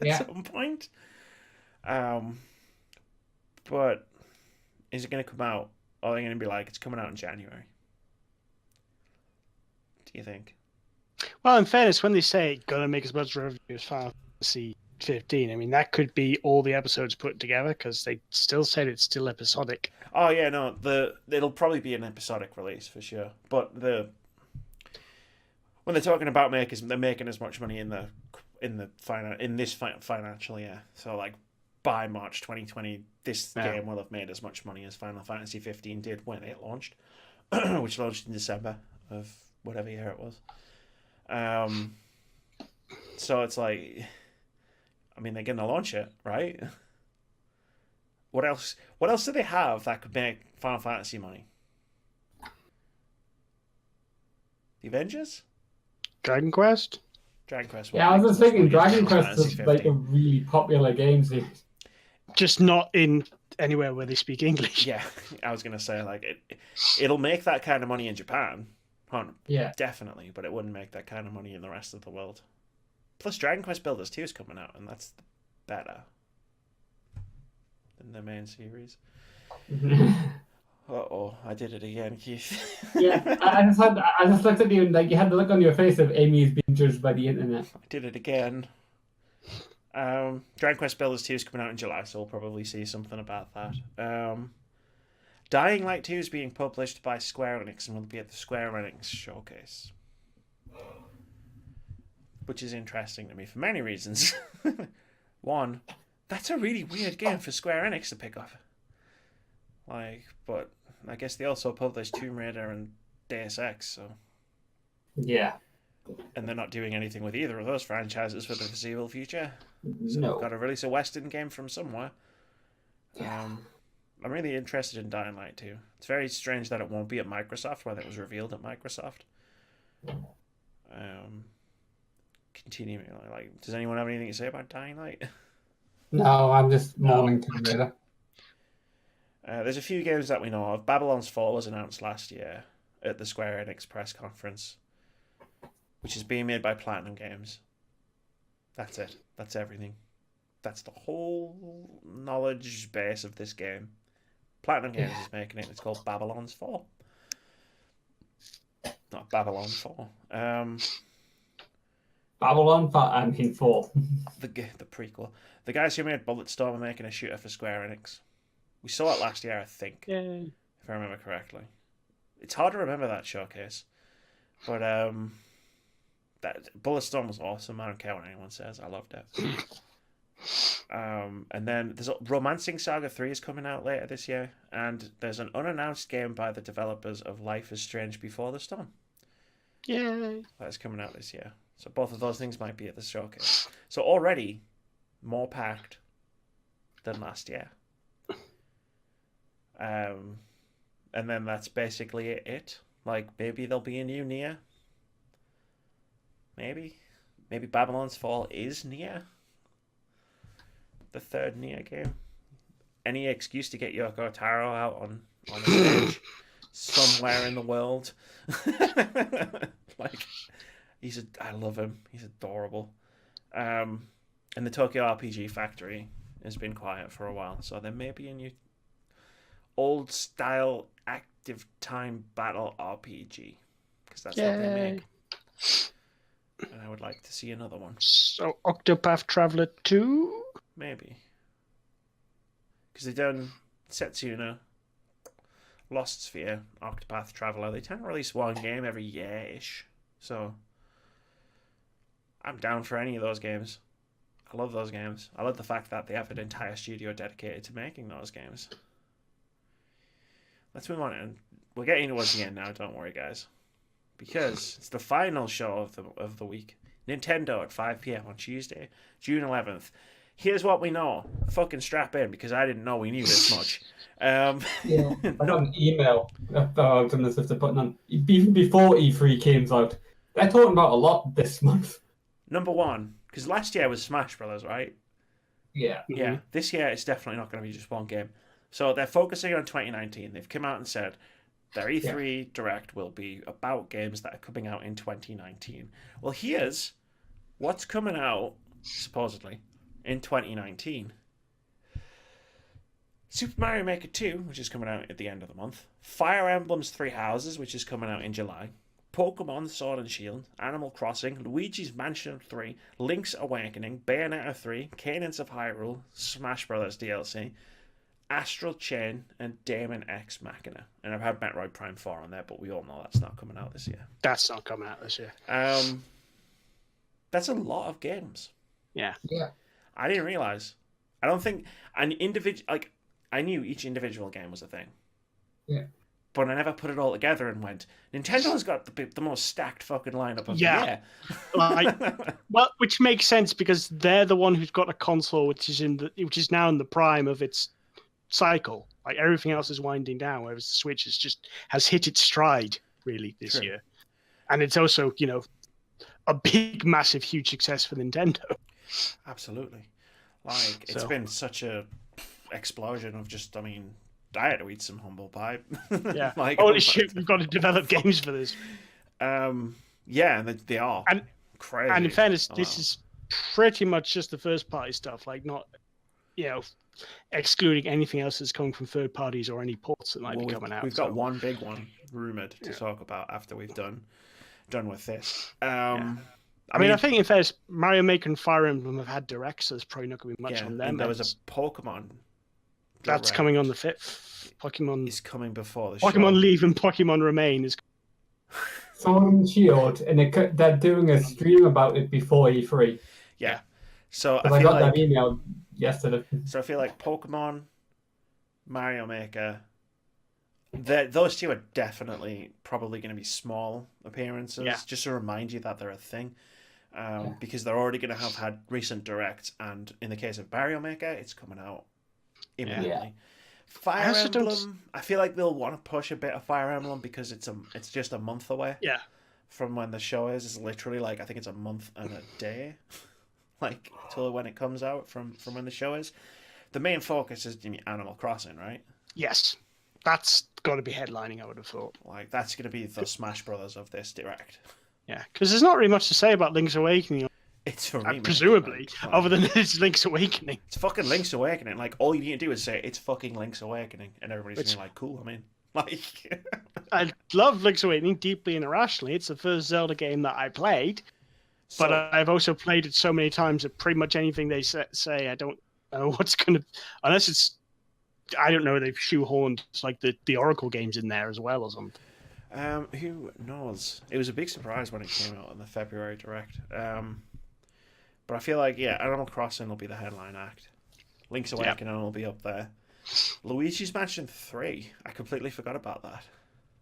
at some point. But is it going to come out? Or are they going to be like, it's coming out in January? Do you think? Well, in fairness, when they say it's going to make as much revenue as Final Fantasy 15, I mean, that could be all the episodes put together, because they still said it's still episodic. Oh, yeah, no. It'll probably be an episodic release, for sure. But when they're talking about they're making as much money in this financial year. So, like, by March 2020, this game will have made as much money as Final Fantasy 15 did when it launched, which launched in December of whatever year it was. So it's like, I mean, they're going to launch it, right? What else do they have that could make Final Fantasy money? The Avengers? Dragon Quest? Dragon Quest. Yeah, I was just thinking Dragon Quest is like a really popular game series. Just not in anywhere where they speak English. Yeah, I was going to say, like, it'll make that kind of money in Japan. Yeah. Definitely, but it wouldn't make that kind of money in the rest of the world. Plus, Dragon Quest Builders 2 is coming out, and that's better than the main series. Uh-oh, I did it again, Keith. Yeah, I just looked at you and like you had the look on your face of Amy is being judged by the internet. I did it again. Dragon Quest Builders 2 is coming out in July, so we'll probably see something about that. Dying Light 2 is being published by Square Enix and will be at the Square Enix showcase. Which is interesting to me for many reasons. One, that's a really weird game for Square Enix to pick up. But I guess they also published Tomb Raider and Deus Ex, so. Yeah. And they're not doing anything with either of those franchises for the foreseeable future. So No. they've got to release a Western game from somewhere. Yeah. I'm really interested in Dying Light 2. It's very strange that it won't be at Microsoft when it was revealed at Microsoft. Continuing, does anyone have anything to say about Dying Light? No, I'm just mourning Tomb Raider. There's a few games that we know of. Babylon's Fall was announced last year at the Square Enix press conference, which is being made by Platinum Games. That's it. That's everything. That's the whole knowledge base of this game. Platinum Games is making it. It's called Babylon's Fall. Not Babylon 4. Babylon, but I mean 4. The prequel. The guys who made Bulletstorm are making a shooter for Square Enix. We saw it last year, I think. Yay. If I remember correctly. It's hard to remember that showcase. But that Bulletstorm was awesome. I don't care what anyone says. I loved it. And then there's Romancing Saga 3 is coming out later this year. And there's an unannounced game by the developers of Life is Strange Before the Storm. Yay. That is coming out this year. So both of those things might be at the showcase. So already more packed than last year. And then that's basically it. Maybe there'll be a new Nier. Maybe Babylon's Fall is Nier. The third Nier game. Any excuse to get Yoko Taro out on a stage somewhere in the world. I love him. He's adorable. And the Tokyo RPG Factory has been quiet for a while, so there may be a new old style active time battle RPG, because that's what they make. And I would like to see another one. So Octopath Traveler 2? Maybe. Because they've done Setsuna, Lost Sphere, Octopath Traveler. They tend to release one game every year-ish. So I'm down for any of those games. I love those games. I love the fact that they have an entire studio dedicated to making those games. Let's move on. And we're getting towards the end now, don't worry, guys. Because it's the final show of the week. Nintendo at 5 p.m. on Tuesday, June 11th. Here's what we know. Fucking strap in, because I didn't know we knew this much. Yeah, I got an email about this if they're putting on even before E3 came out. They're talking about a lot this month. Number one, because last year was Smash Brothers, right? Yeah. Yeah. This year it's definitely not going to be just one game. So they're focusing on 2019. They've come out and said their E3 Direct will be about games that are coming out in 2019. Well, here's what's coming out, supposedly, in 2019. Super Mario Maker 2, which is coming out at the end of the month. Fire Emblem's Three Houses, which is coming out in July. Pokemon Sword and Shield, Animal Crossing, Luigi's Mansion 3, Link's Awakening, Bayonetta 3, Cadence of Hyrule, Smash Brothers DLC, Astral Chain, and Daemon X Machina. And I've had Metroid Prime 4 on there, but we all know that's not coming out this year. That's not coming out this year. That's a lot of games. Yeah. I didn't realize. I don't think an individual, I knew each individual game was a thing. Yeah. But I never put it all together and went, Nintendo's got the most stacked fucking lineup of the year. Well, which makes sense because they're the one who's got a console which is now in the prime of its cycle. Like everything else is winding down, whereas the Switch has hit its stride really this year. And it's also, a big, massive, huge success for Nintendo. Absolutely. It's been such a explosion of just, I had to eat some humble pie. Yeah. Holy shit, we've got to develop games for this. Yeah, they are. And crazy. And in fairness, this is pretty much just the first party stuff. Not, excluding anything else that's coming from third parties or any ports that might be coming out. We've got one big one rumored to talk about after we've done with this. I mean, I think in fairness, Mario Maker and Fire Emblem have had directs, so there's probably not going to be much on them. And there was a Pokemon. That's coming on the 5th. Pokemon is coming before the Pokemon show. Leave and Pokemon Remain is. Sword and Shield, and they're doing a stream about it before E3. Yeah. So I got that email yesterday. So I feel like Pokemon, Mario Maker, those two are definitely probably going to be small appearances, just to remind you that they're a thing. Because they're already going to have had recent directs, and in the case of Mario Maker, it's coming out imminently. Yeah. Fire Emblem, I feel like they'll want to push a bit of Fire Emblem because it's just a month away. Yeah. From when the show is. It's literally like, I think it's a month and a day, like till when it comes out from when the show is. The main focus is Animal Crossing, right? Yes, that's got to be headlining. I would have thought. Like that's going to be the Smash Brothers of this direct. Yeah, because there's not really much to say about Link's Awakening. It's for me, presumably, other than it's Link's Awakening. It's fucking Link's Awakening. Like, all you need to do is say, it's fucking Link's Awakening, and everybody's going to be like, cool, I'm in. Like... I love Link's Awakening deeply and irrationally. It's the first Zelda game that I played, but I've also played it so many times that pretty much anything they say, I don't know what's going to... Unless it's... I don't know, they've shoehorned like the Oracle games in there as well or something. Who knows? It was a big surprise when it came out in the February Direct. But I feel like, Animal Crossing will be the headline act. Link's Awakening will be up there. Luigi's Mansion 3. I completely forgot about that.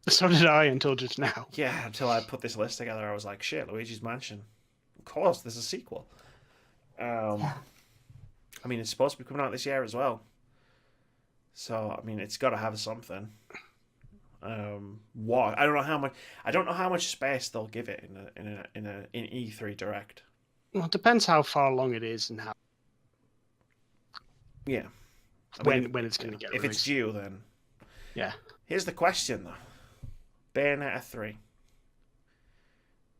So did I until just now. Yeah, until I put this list together, I was like, shit, Luigi's Mansion. Of course, there's a sequel. I mean, it's supposed to be coming out this year as well. So, I mean, it's got to have something. What? I don't know how much space they'll give it in E3 Direct. Well, it depends how far along it is and how. Yeah. When it's going to get released. If it's due, then. Yeah. Here's the question, though. Bayonetta 3.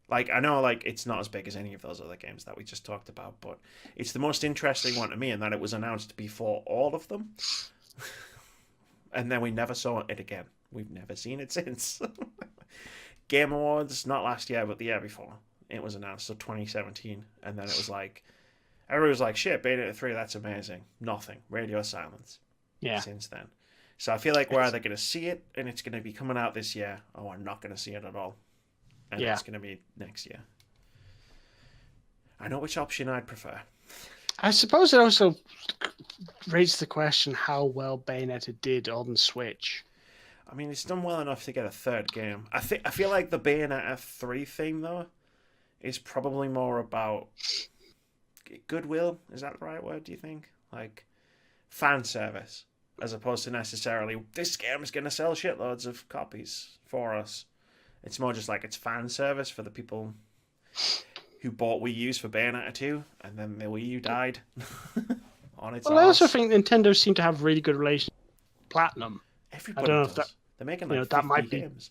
Like, I know, like, it's not as big as any of those other games that we just talked about, but it's the most interesting one to me in that it was announced before all of them. And then we never saw it again. We've never seen it since. Game Awards, not last year, but the year before. It was announced, so 2017. And then it was like, everybody was like, shit, Bayonetta 3, that's amazing. Nothing. Radio silence. Yeah. Since then. So I feel like we're either going to see it, and it's going to be coming out this year, or we're not going to see it at all. And it's going to be next year. I know which option I'd prefer. I suppose it also raises the question how well Bayonetta did on Switch. I mean, it's done well enough to get a third game. I feel like the Bayonetta 3 theme, though, is probably more about goodwill. Is that the right word, do you think? Like, fan service, as opposed to necessarily, this game is going to sell shitloads of copies for us. It's more just like it's fan service for the people who bought Wii U's for Bayonetta 2, and then the Wii U died on its Well, I also think Nintendo seem to have really good relations with Platinum. Everybody does. They're making like 50 that might games.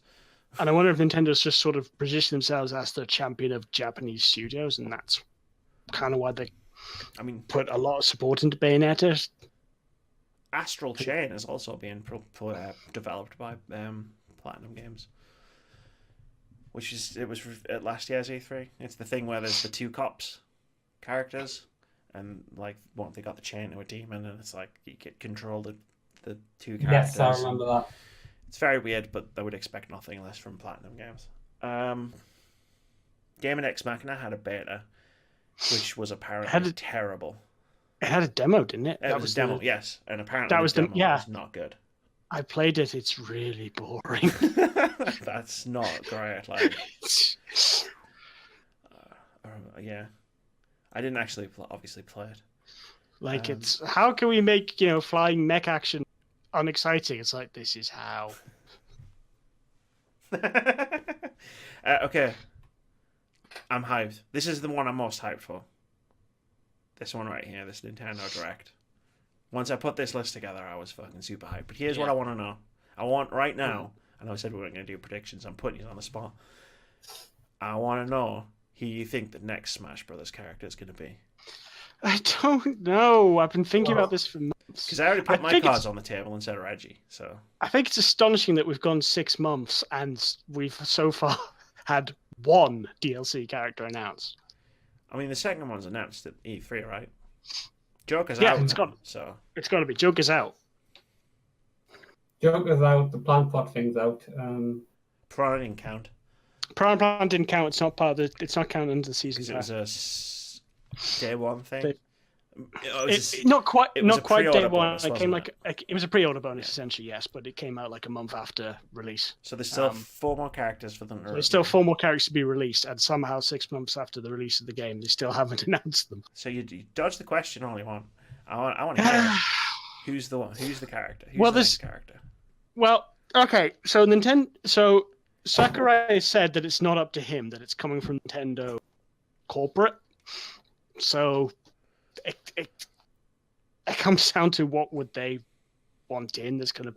And I wonder if Nintendo's just sort of positioned themselves as the champion of Japanese studios, and that's kind of why they put a lot of support into Bayonetta. Astral Chain is also being developed by Platinum Games. It was at last year's E3. It's the thing where there's the two cops characters, and like they got the chain to a demon, and it's like you get control the two characters. Yes, I remember that. It's very weird, but I would expect nothing less from Platinum Games. Game and Ex Machina had a beta, which was apparently terrible. It had a demo, didn't it? It was a demo, yes, and apparently that was the demo was not good. I played it. It's really boring. That's not great. Like, yeah, I didn't actually obviously play it. Like, it's how can we make flying mech action unexciting? It's like, this is how. Okay, I'm hyped. This is the one I'm most hyped for. This one right here, this Nintendo Direct. Once I put this list together, I was fucking super hyped. But here's what I want to know. I want right now, I know I said we weren't going to do predictions. I'm putting you on the spot. I want to know who you think the next Smash Brothers character is going to be. I don't know. I've been thinking about this for months. Because I already put my cards on the table instead of Reggie. So I think it's astonishing that we've gone 6 months and we've so far had one DLC character announced. I mean, the second one's announced at E3, right? Joker's Yeah, out. it's now, got- so It's got to be. Joker's out. Joker's out. The plant pot thing's out. Piranha didn't count. Piranha didn't count. It's not part of the. It's not counted into the season Because it pass. was a day one thing. They- Not Not quite day pre-order one. bonus, It came wasn't it was a pre-order bonus essentially, yes, but it came out like a month after release. So there's still 4 more characters for them to There's still 4 more characters to be released, and somehow 6 months after the release of the game, they still haven't announced them. So you dodge the question all you want. I want to hear who's the one. Who's the character? Who's the next character? Well, okay, so Nintendo. So Sakurai said that it's not up to him; that it's coming from Nintendo corporate. So it comes down to what would they want in. There's kind of,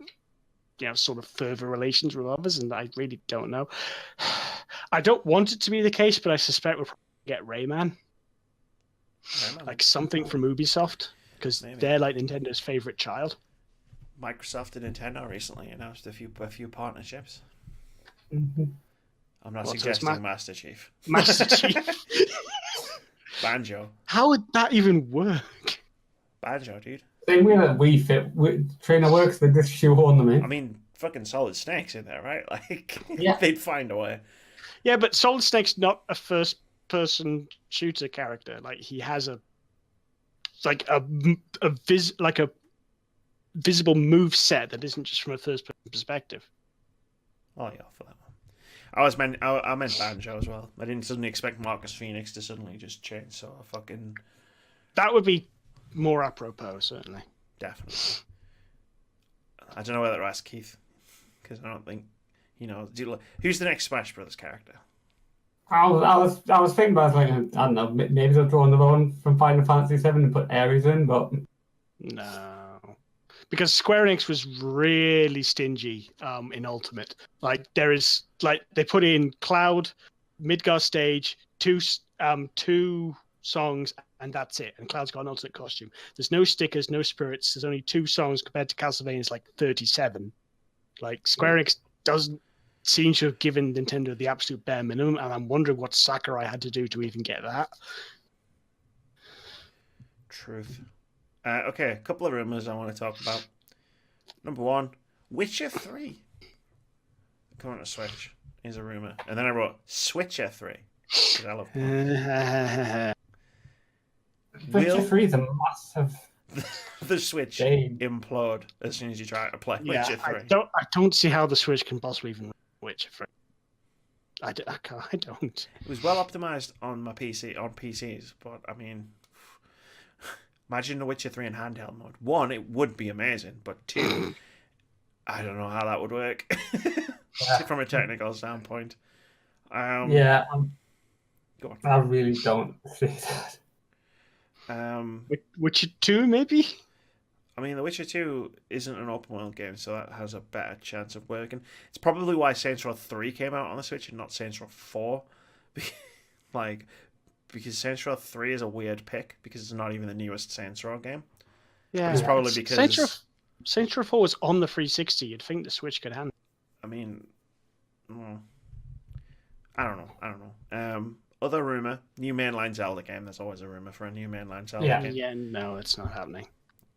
sort of further relations with others, and I really don't know. I don't want it to be the case, but I suspect we'll probably get Rayman, like something from Ubisoft, because they're like Nintendo's favorite child. Microsoft and Nintendo recently announced a few partnerships. Mm-hmm. I'm not What's suggesting Master Chief. Master Chief. Banjo. How would that even work? Banjo, dude. Same way that Wii Fit Trainer works, they just shoehorn them in. I mean, fucking Solid Snake's in there, right? Like, Yeah. they'd find a way. Yeah, but Solid Snake's not a first-person shooter character. Like, he has a visible move set that isn't just from a first-person perspective. Oh yeah, for that one. I meant Banjo as well. I didn't suddenly expect Marcus Phoenix to suddenly just chainsaw a fucking. That would be more apropos, certainly. Definitely. I don't know whether to ask Keith, because I don't think who's the next Smash Brothers character. I was thinking about, like, I don't know, maybe they'll draw another one from Final Fantasy VII and put Ares in, but No. Because Square Enix was really stingy in Ultimate. Like, there is, like, they put in Cloud, Midgar Stage, two songs, and that's it. And Cloud's got an alternate costume. There's no stickers, no spirits. There's only 2 songs compared to Castlevania's like 37. Like, Square Enix doesn't seem to have given Nintendo the absolute bare minimum, and I'm wondering what Sakurai had to do to even get that. Truth. Okay, a couple of rumors I want to talk about. Number 1, Witcher 3 coming to Switch is a rumor, and then I wrote Switcher 3 because I love Witcher 3 is a massive. the Switch game. implode as soon as you try to play Witcher 3. I don't see how the Switch can possibly even Witcher 3. I don't. It was well optimized on my PC on PCs, but I mean, imagine the Witcher 3 in handheld mode. 1, it would be amazing, but 2, I don't know how that would work from a technical standpoint. Go on. I really don't see that. Witcher 2, maybe? I mean, The Witcher 2 isn't an open world game, so that has a better chance of working. It's probably why Saints Row 3 came out on the Switch and not Saints Row 4. Because Saints Row 3 is a weird pick, because it's not even the newest Saints Row game. Yeah, it's probably because Saints Row 4 was on the 360. You'd think the Switch could handle it. I mean, I don't know. Other rumor, new mainline Zelda game. There's always a rumor for a new mainline Zelda game. Yeah, no, it's not happening.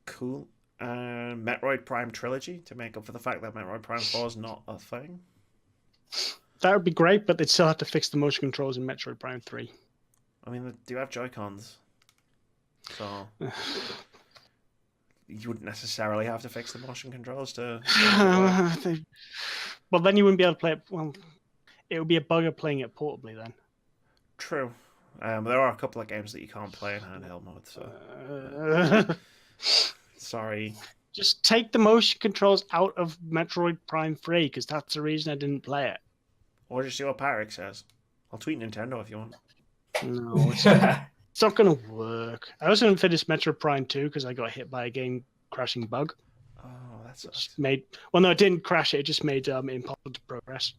Cool. Metroid Prime Trilogy to make up for the fact that Metroid Prime 4 is not a thing. That would be great, but they'd still have to fix the motion controls in Metroid Prime 3. I mean, they do have Joy-Cons, so you wouldn't necessarily have to fix the motion controls to. Well, then you wouldn't be able to play it. Well, it would be a bugger playing it portably then. True. There are a couple of games that you can't play in handheld mode, so. Sorry. Just take the motion controls out of Metroid Prime 3, because that's the reason I didn't play it. Or just see what Pyrex says. I'll tweet Nintendo if you want. No, it's not going to work. I also didn't finish Metroid Prime 2 because I got hit by a game crashing bug. Oh, that's well, no, it didn't crash it. It just made it impossible to progress.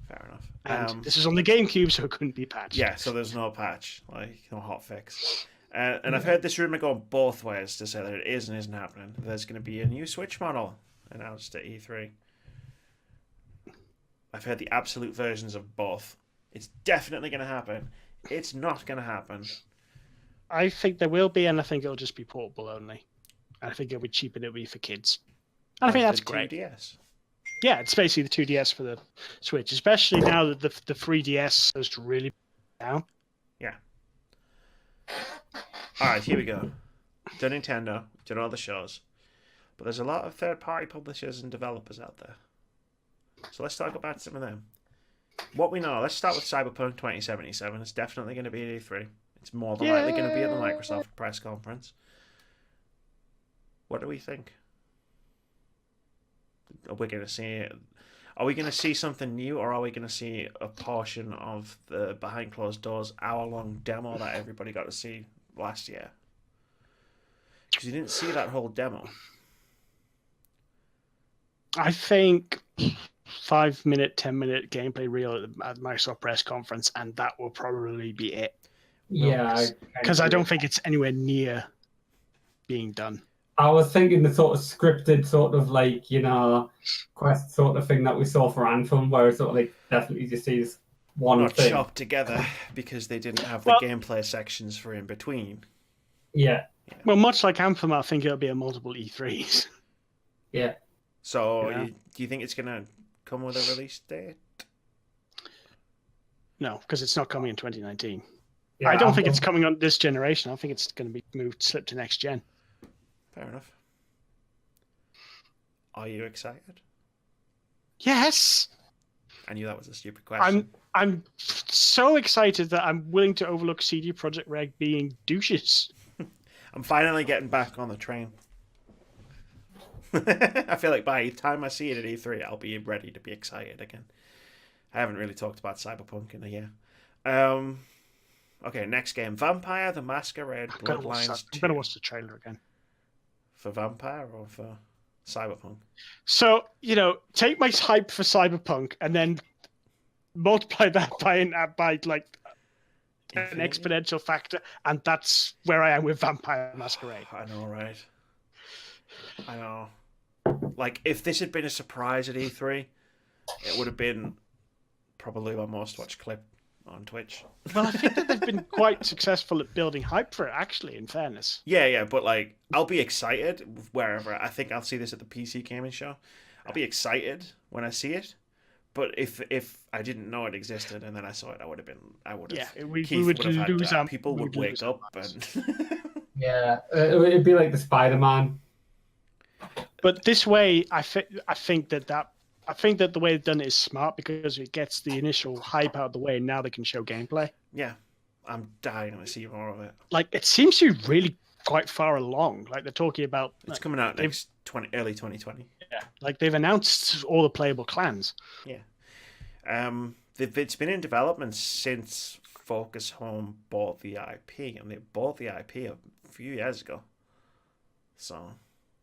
Fair enough. And this is on the GameCube, so it couldn't be patched. Yeah, so there's no patch, like no hot fix. And I've heard this rumor going both ways to say that it is and isn't happening. There's going to be a new Switch model announced at E3. I've heard the absolute versions of both. It's definitely going to happen. It's not going to happen. I think there will be, and I think it'll just be portable only. And I think it'll be cheap and it'll be for kids. And I think that's great. 2DS. Yeah, it's basically the 2DS for the Switch, especially now that the 3DS has to really down. Yeah. All right, here we go. Done Nintendo, done all the shows. But there's a lot of third-party publishers and developers out there. So let's talk about some of them. What we know, let's start with Cyberpunk 2077. It's definitely going to be at E3. It's more than likely going to be at the Microsoft press conference. What do we think? Are we going to see? Are we going to see something new, or are we going to see a portion of the behind closed doors hour-long demo that everybody got to see last year? Because you didn't see that whole demo. I think 5-minute, 10-minute gameplay reel at the Microsoft press conference, and that will probably be it. Yeah, because I don't think it's anywhere near being done. I was thinking the sort of scripted, sort of like, you know, quest sort of thing that we saw for Anthem, where it's sort of like definitely just sees one Not thing. chopped together because they didn't have the gameplay sections for in between. Yeah. Well, much like Anthem, I think it'll be a multiple E3s. Yeah. So, Yeah. do you think it's going to come with a release date? No, because it's not coming in 2019. Yeah, I don't think it's coming on this generation. I think it's going to be slipped to next gen. Fair enough. Are you excited? Yes, I knew that was a stupid question. I'm so excited that I'm willing to overlook CD Projekt Red being douches. I'm finally getting back on the train. I feel like by the time I see it at E3, I'll be ready to be excited again. I haven't really talked about Cyberpunk in a year. Okay, next game. Vampire the Masquerade Bloodlines 2. I'm going to watch the trailer again. For Vampire or for Cyberpunk? So, you know, take my hype for Cyberpunk and then multiply that by like an exponential factor, and that's where I am with Vampire Masquerade. I know, right? I know. Like, if this had been a surprise at E3, it would have been probably my most watched clip on Twitch. Well, I think that they've been quite successful at building hype for it, actually, in fairness. Yeah, but like, I'll be excited wherever. I think I'll see this at the PC Gaming Show. I'll be excited when I see it. But if I didn't know it existed and then I saw it, I would have. Yeah, we Keith would would have lose had, our people would wake up and. Yeah, it'd be like the Spider-Man. But this way, I think that the way they've done it is smart because it gets the initial hype out of the way, and now they can show gameplay. Yeah, I'm dying to see more of it. Like, it seems to be really quite far along. Like, they're talking about... It's coming out early 2020. Yeah, like, they've announced all the playable clans. Yeah. It's been in development since Focus Home bought the IP, and they bought the IP a few years ago. So...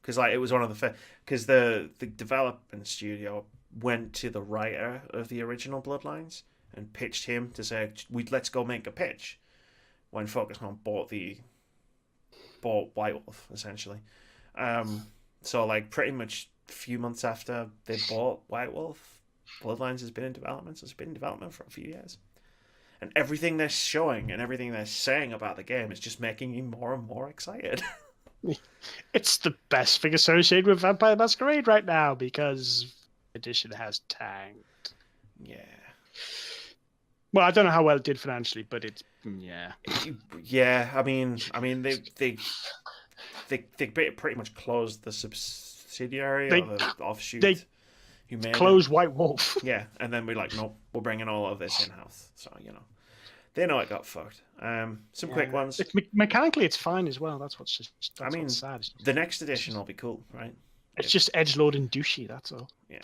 Because like it was one of the because the development studio went to the writer of the original Bloodlines and pitched him to say let's go make a pitch. When Focus Home bought White Wolf essentially, so like pretty much a few months after they bought White Wolf, Bloodlines has been in development. So it's been in development for a few years, and everything they're showing and everything they're saying about the game is just making me more and more excited. It's the best thing associated with Vampire Masquerade right now because edition has tanked. Yeah. Well, I don't know how well it did financially, but it's Yeah, I mean, they pretty much closed the subsidiary or the offshoot. They who made closed White Wolf. Yeah, and then we're like, nope, we're bringing all of this in house. So they know it got fucked. Some quick ones. Mechanically, it's fine as well. That's what's sad. The next edition will be cool, right? It's just edgelord and douchey. That's all. Yeah.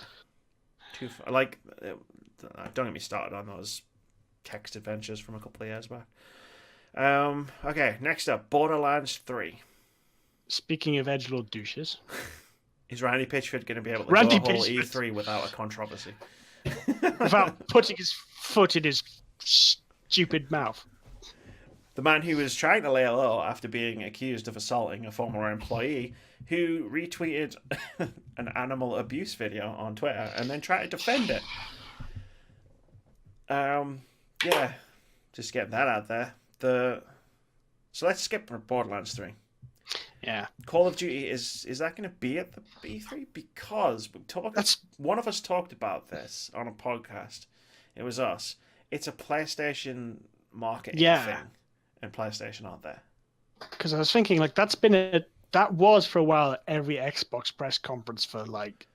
Like, don't get me started on those text adventures from a couple of years back. Okay, next up, Borderlands 3. Speaking of edgelord douches, is Randy Pitchford going to be able to go a whole E3 without a controversy? Without putting his foot in his stupid mouth. The man who was trying to lay low after being accused of assaulting a former employee who retweeted an animal abuse video on Twitter and then tried to defend it. Yeah, just getting that out there. So let's skip Borderlands 3. Yeah. Call of Duty, is that going to be at the E3? Because one of us talked about this on a podcast. It was us. It's a PlayStation marketing thing, and PlayStation aren't there. Because I was thinking, like, that was for a while at every Xbox press conference for like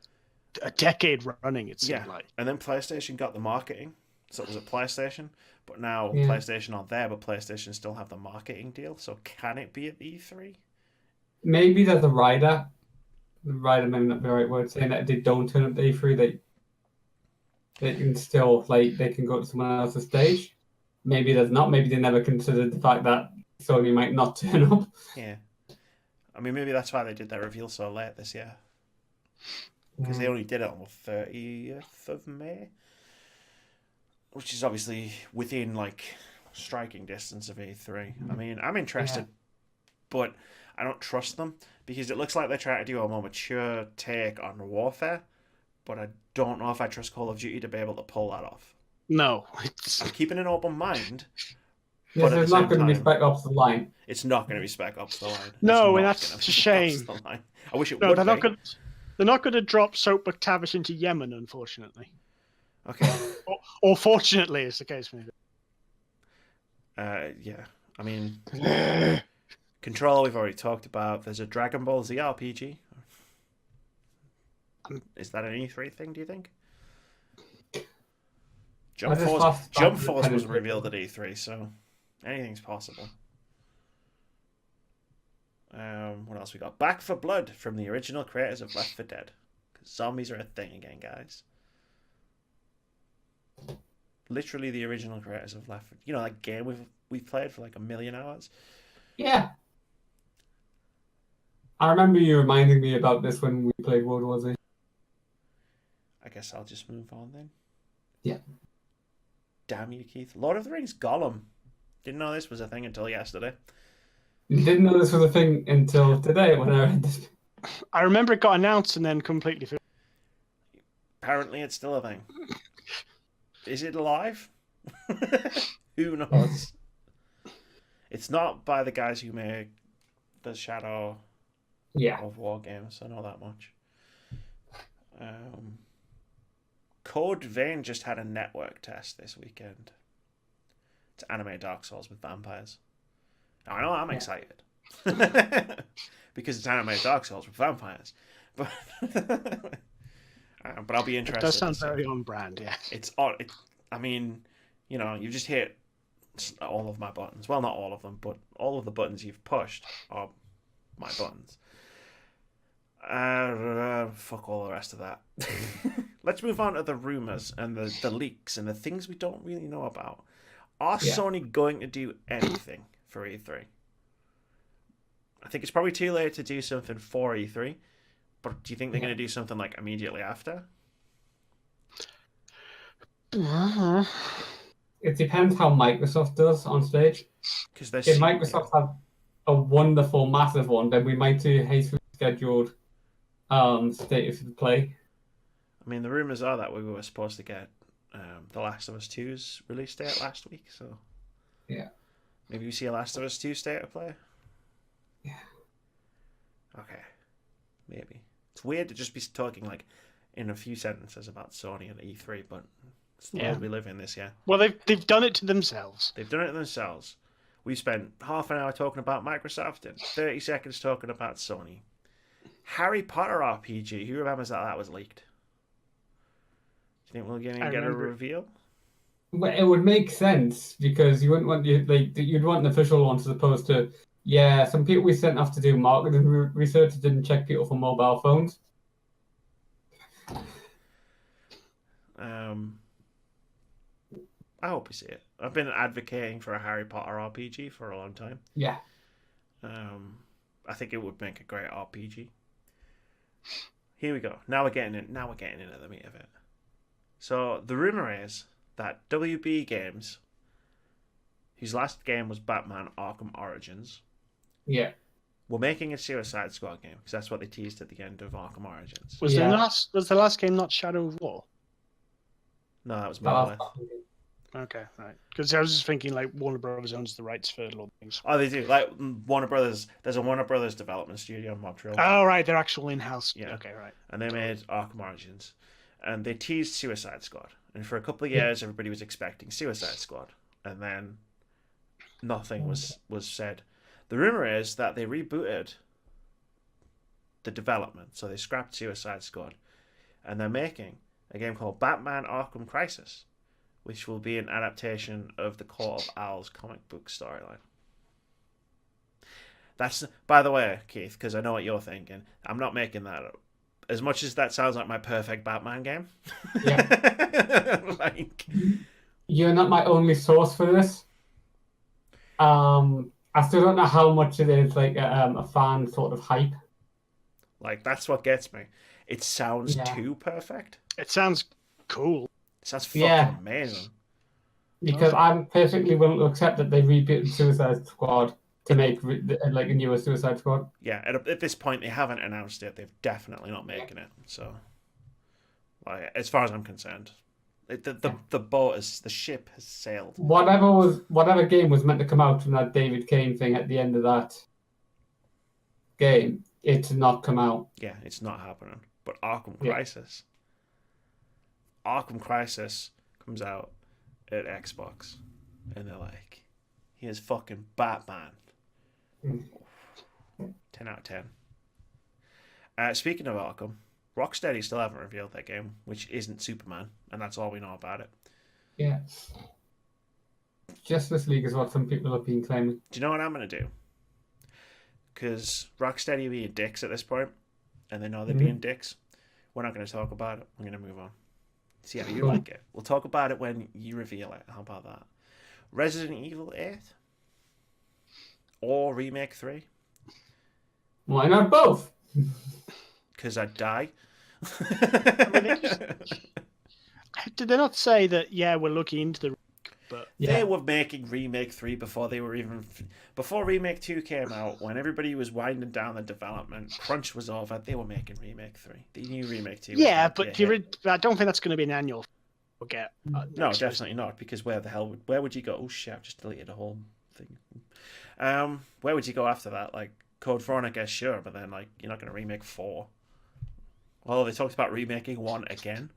a decade running. It seemed like. And then PlayStation got the marketing, so it was at PlayStation. But now PlayStation aren't there, but PlayStation still have the marketing deal. So can it be at the E3? Maybe there's a rider. The rider may not be the right word, saying that if they don't turn up the E3, they can still, like, they can go to someone else's stage. Maybe there's not. Maybe they never considered the fact that Sony might not turn up. Yeah. I mean, maybe that's why they did their reveal so late this year. Because they only did it on the 30th of May. Which is obviously within, like, striking distance of E3. I mean, I'm interested, but I don't trust them. Because it looks like they're trying to do a more mature take on warfare. But I don't know if I trust Call of Duty to be able to pull that off. No. I'm keeping an open mind. Yes, it's not going to be Spec Ops The Line. It's not going to be Spec Ops The Line. No, and that's a shame. I wish it would be. They're not going to drop Soap McTavish into Yemen, unfortunately. Okay. or fortunately, is the case maybe. Yeah. I mean, Control we've already talked about. There's a Dragon Ball Z RPG. Is that an E3 thing, do you think? Jump Force was revealed at E3, so anything's possible. What else we got? Back for Blood from the original creators of Left 4 Dead. Because zombies are a thing again, guys. Literally the original creators of Left 4 Dead. You know, that game we've played for like 1 million hours? Yeah. I remember you reminding me about this when we played World War Z. I guess I'll just move on then. Yeah. Damn you, Keith. Lord of the Rings Gollum. Didn't know this was a thing until yesterday. You didn't know this was a thing until today when I read this. I remember it got announced and then completely. Apparently it's still a thing. Is it alive? Who knows? It's not by the guys who make the Shadow of War games. I know that much. Code Vein just had a network test this weekend. It's anime Dark Souls with vampires. Now, I know I'm excited. Because it's anime Dark Souls with vampires. But I'll be interested. It does sound very on brand, yeah. It's I mean, you know, you just hit all of my buttons. Well, not all of them, but all of the buttons you've pushed are my buttons. Fuck all the rest of that. Let's move on to the rumors and the leaks and the things we don't really know about. Are Sony going to do anything for E3? I think it's probably too late to do something for E3, but do you think they're going to do something like immediately after? It depends how Microsoft does on stage. If Microsoft have a wonderful, massive one, then we might do hastily scheduled State of Play. I mean, the rumors are that we were supposed to get The Last of Us 2's release date last week, so maybe we see a Last of Us 2 State of Play. Yeah. Okay. Maybe. It's weird to just be talking like in a few sentences about Sony and E3, but it's the world we live in this year. Well, they've done it to themselves. They've done it to themselves. We spent half an hour talking about Microsoft and 30 seconds talking about Sony. Harry Potter RPG. Who remembers that was leaked? Do you think we'll get a reveal? Well, it would make sense because you wouldn't want you'd want an official one as opposed to some people we sent off to do marketing research didn't check people for mobile phones. I hope we see it. I've been advocating for a Harry Potter RPG for a long time. Yeah. I think it would make a great RPG. Here we go. Now we're getting into the meat of it. So the rumor is that WB Games, whose last game was Batman Arkham Origins. Yeah. We're making a Suicide Squad game because that's what they teased at the end of Arkham Origins. Was the last game not Shadow of War? No, that was That was Monolith. Okay, right. Because I was just thinking like Warner Brothers owns the rights for a lot of things. Oh, they do. Like Warner Brothers. There's a Warner Brothers development studio in Montreal. Oh, right. They're actual in-house. Yeah. Okay, right. And they made Arkham Origins. And they teased Suicide Squad. And for a couple of years, everybody was expecting Suicide Squad. And then nothing was said. The rumor is that they rebooted the development. So they scrapped Suicide Squad. And they're making a game called Batman Arkham Crisis, which will be an adaptation of the Court of Owls comic book storyline. That's, by the way, Keith, because I know what you're thinking, I'm not making that up. As much as that sounds like my perfect Batman game. Yeah. Like, you're not my only source for this. I still don't know how much it is like a fan sort of hype. like that's what gets me. It sounds too perfect. It sounds cool. It sounds fucking amazing. Because I'm perfectly willing to accept that they rebooted Suicide Squad to make like a newer Suicide Squad. Yeah, at this point they haven't announced it. They're definitely not making it. So, like, as far as I'm concerned, the ship has sailed. Whatever game was meant to come out from that David Kane thing at the end of that game, it did not come out. Yeah, it's not happening. But Arkham Crisis comes out at Xbox, and they're like, here's fucking Batman. 10 out of 10. Speaking of Arkham, Rocksteady still haven't revealed their game, which isn't Superman, and that's all we know about it. Yeah. Justice League is what some people have been claiming. Do you know what I'm going to do? Because Rocksteady are being dicks at this point, and they know they're being dicks. We're not going to talk about it. We're going to move on. See how you like it. We'll talk about it when you reveal it. How about that? Resident Evil 8? Or Remake 3? Why not both? Because I'd die. Did they not say that, we're looking into the... But they were making Remake 3 before they were even... Before Remake 2 came out, when everybody was winding down the development, crunch was over, they were making Remake 3. They knew Remake 2 was I don't think that's going to be an annual... We'll get... no, definitely not, because where would you go? Oh shit, I've just deleted a whole thing. Where would you go after that? Like, Code Veronica, sure, but then, like, you're not going to remake 4. Well, they talked about remaking 1 again.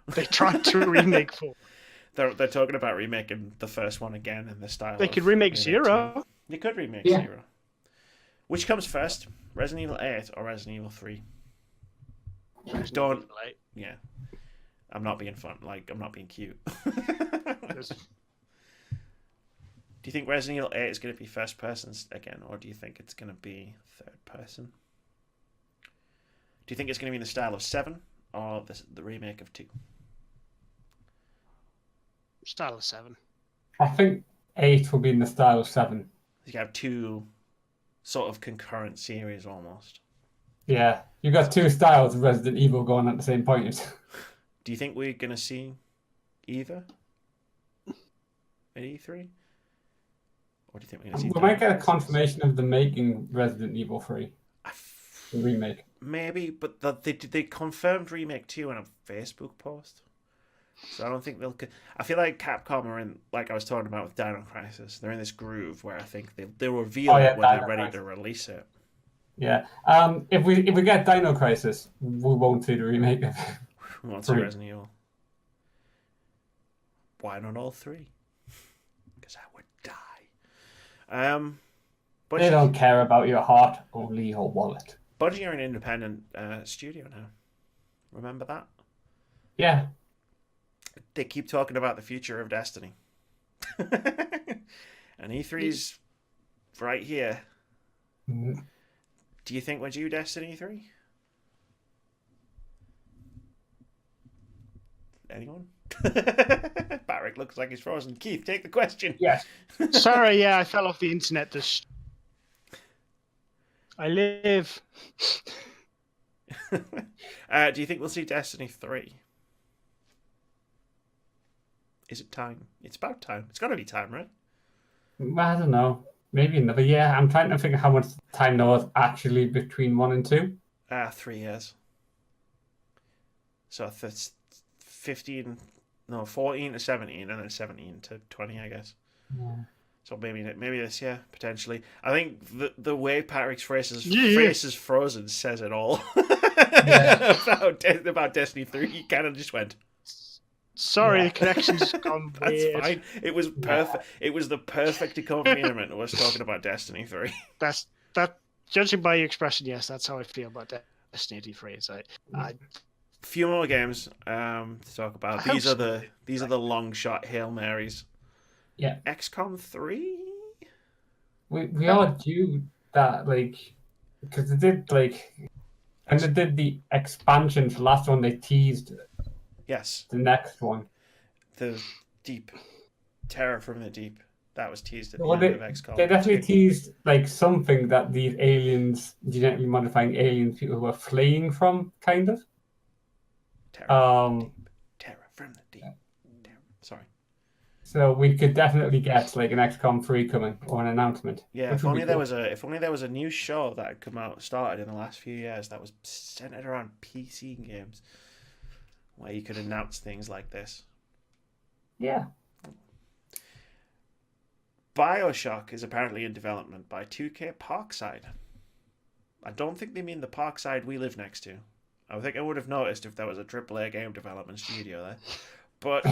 They tried to remake 4. They're talking about remaking the first one again in the style. They could remake 0. You could remake 0. Which comes first, Resident Evil 8 or Resident Evil 3? Don't. Yeah, I'm not being fun. Like, I'm not being cute. Do you think Resident Evil 8 is going to be first person again, or do you think it's going to be third person? Do you think it's going to be in the style of 7 or the remake of 2? Style of 7. I think 8 will be in the style of 7. You have 2 sort of concurrent series almost. Yeah, you've got 2 styles of Resident Evil going at the same point. Do you think we're going to see either at E3? Or do you think we're going to see... We might get a confirmation of the making Resident Evil 3. The remake. Maybe, but they confirmed Remake 2 in a Facebook post. So I don't think they'll... I feel like Capcom are in, like I was talking about with Dino Crisis, they're in this groove where I think they'll reveal it when they're ready to release it. Yeah. If we get Dino Crisis, we won't see the remake of it. We won't see Resident Evil. Why not all 3? Because I would die. But they don't care about your heart, only your wallet. Bungie are an independent studio now. Remember that? Yeah. They keep talking about the future of Destiny. And E3's right here. Mm-hmm. Do you think we're due Destiny 3? Anyone? Barrick looks like he's frozen. Keith, take the question. Yes. Sorry, I fell off the internet. I live. Do you think we'll see Destiny 3? Is it time? It's about time. It's got to be time, right? I don't know. Maybe another year. I'm trying to think how much time there was actually between 1 and 2. 3 years. So that's 15, no, 14 to 17, and then 17 to 20, I guess. Yeah. So maybe this year, potentially. I think the way Patrick's face is frozen says it all. Yeah. about Destiny 3. He kind of just went, Sorry, Yeah. the connection's gone that's weird. fine. It was perfect. It was the perfect accompaniment of us talking about Destiny 3. That's that. Judging by your expression, yes, that's how I feel about Destiny 3. So I Few more games to talk about. I These hope are the long shot Hail Marys. Yeah. XCOM 3? We are due that, like, because they did, like, and they did the expansion for the last one, they teased Yes. the next one. The Deep. Terror from the Deep. That was teased at the Well, end of XCOM. they definitely 2. teased, like, something that these aliens, genetically modifying aliens, people were fleeing from, kind of. Terror from the Deep. Terror from the Deep. Terror. Sorry. So we could definitely get, like, an XCOM 3 coming, or an announcement. Yeah, if only there was a new show that had come out, started in the last few years that was centered around PC games, where you could announce things like this. Yeah. BioShock is apparently in development by 2K Parkside. I don't think they mean the Parkside we live next to. I think I would have noticed if there was a AAA game development studio there. But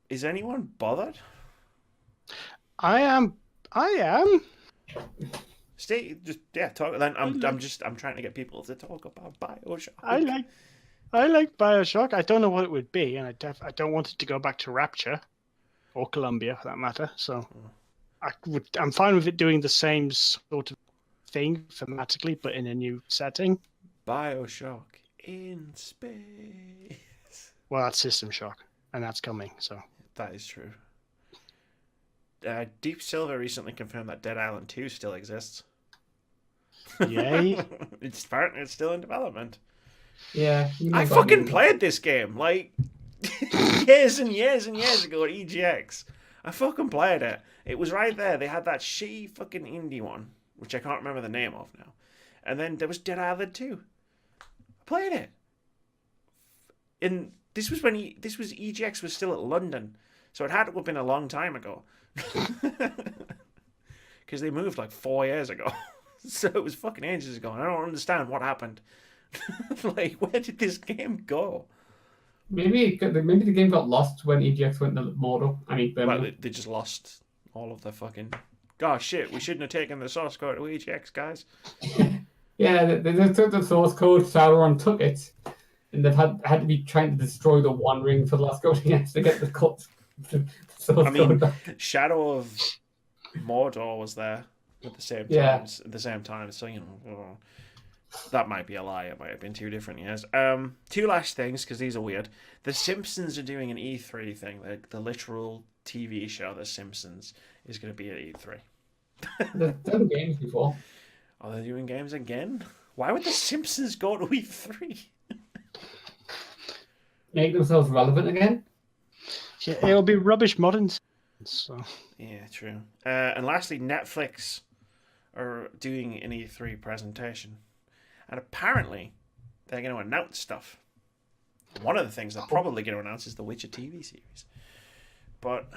is anyone bothered? I am. Talk. Then I'm trying to get people to talk about BioShock. I like BioShock. I don't know what it would be, and I don't want it to go back to Rapture or Columbia for that matter. So I'm fine with it doing the same sort of thing thematically, but in a new setting. BioShock in space. Well, that's System Shock, and that's coming. So that is true. Deep Silver recently confirmed that Dead Island 2 still exists. Yay! It's still in development. Yeah. I fucking played this game like years and years and years ago at EGX. I fucking played it. It was right there. They had that shitty fucking indie one, which I can't remember the name of now. And then there was Dead Island 2. I played it. And this was when EGX was still at London. So it had to have been a long time ago. Because they moved like 4 years ago. So it was fucking ages ago. And I don't understand what happened. Like, where did this game go? Maybe the game got lost when EGX went to Mordor. Well, they just lost all of their fucking... Gosh, shit, we shouldn't have taken the source code to EGX, guys. Yeah, they took the source code, Sauron took it, and they've had to be trying to destroy the One Ring for the last couple of years to get the source code back. Shadow of Mordor was there at the same time. Yeah. At the same time, so that might be a lie. It might have been 2 different years. 2 last things, because these are weird. The Simpsons are doing an E3 thing. The literal TV show, The Simpsons, is going to be at E3. They've done games before. Are they doing games again? Why would The Simpsons go to E3? Make themselves relevant again? Yeah, it'll be rubbish modern. So Yeah, true. And lastly, Netflix are doing an E3 presentation. And apparently, they're going to announce stuff. One of the things they're probably going to announce is the Witcher TV series. But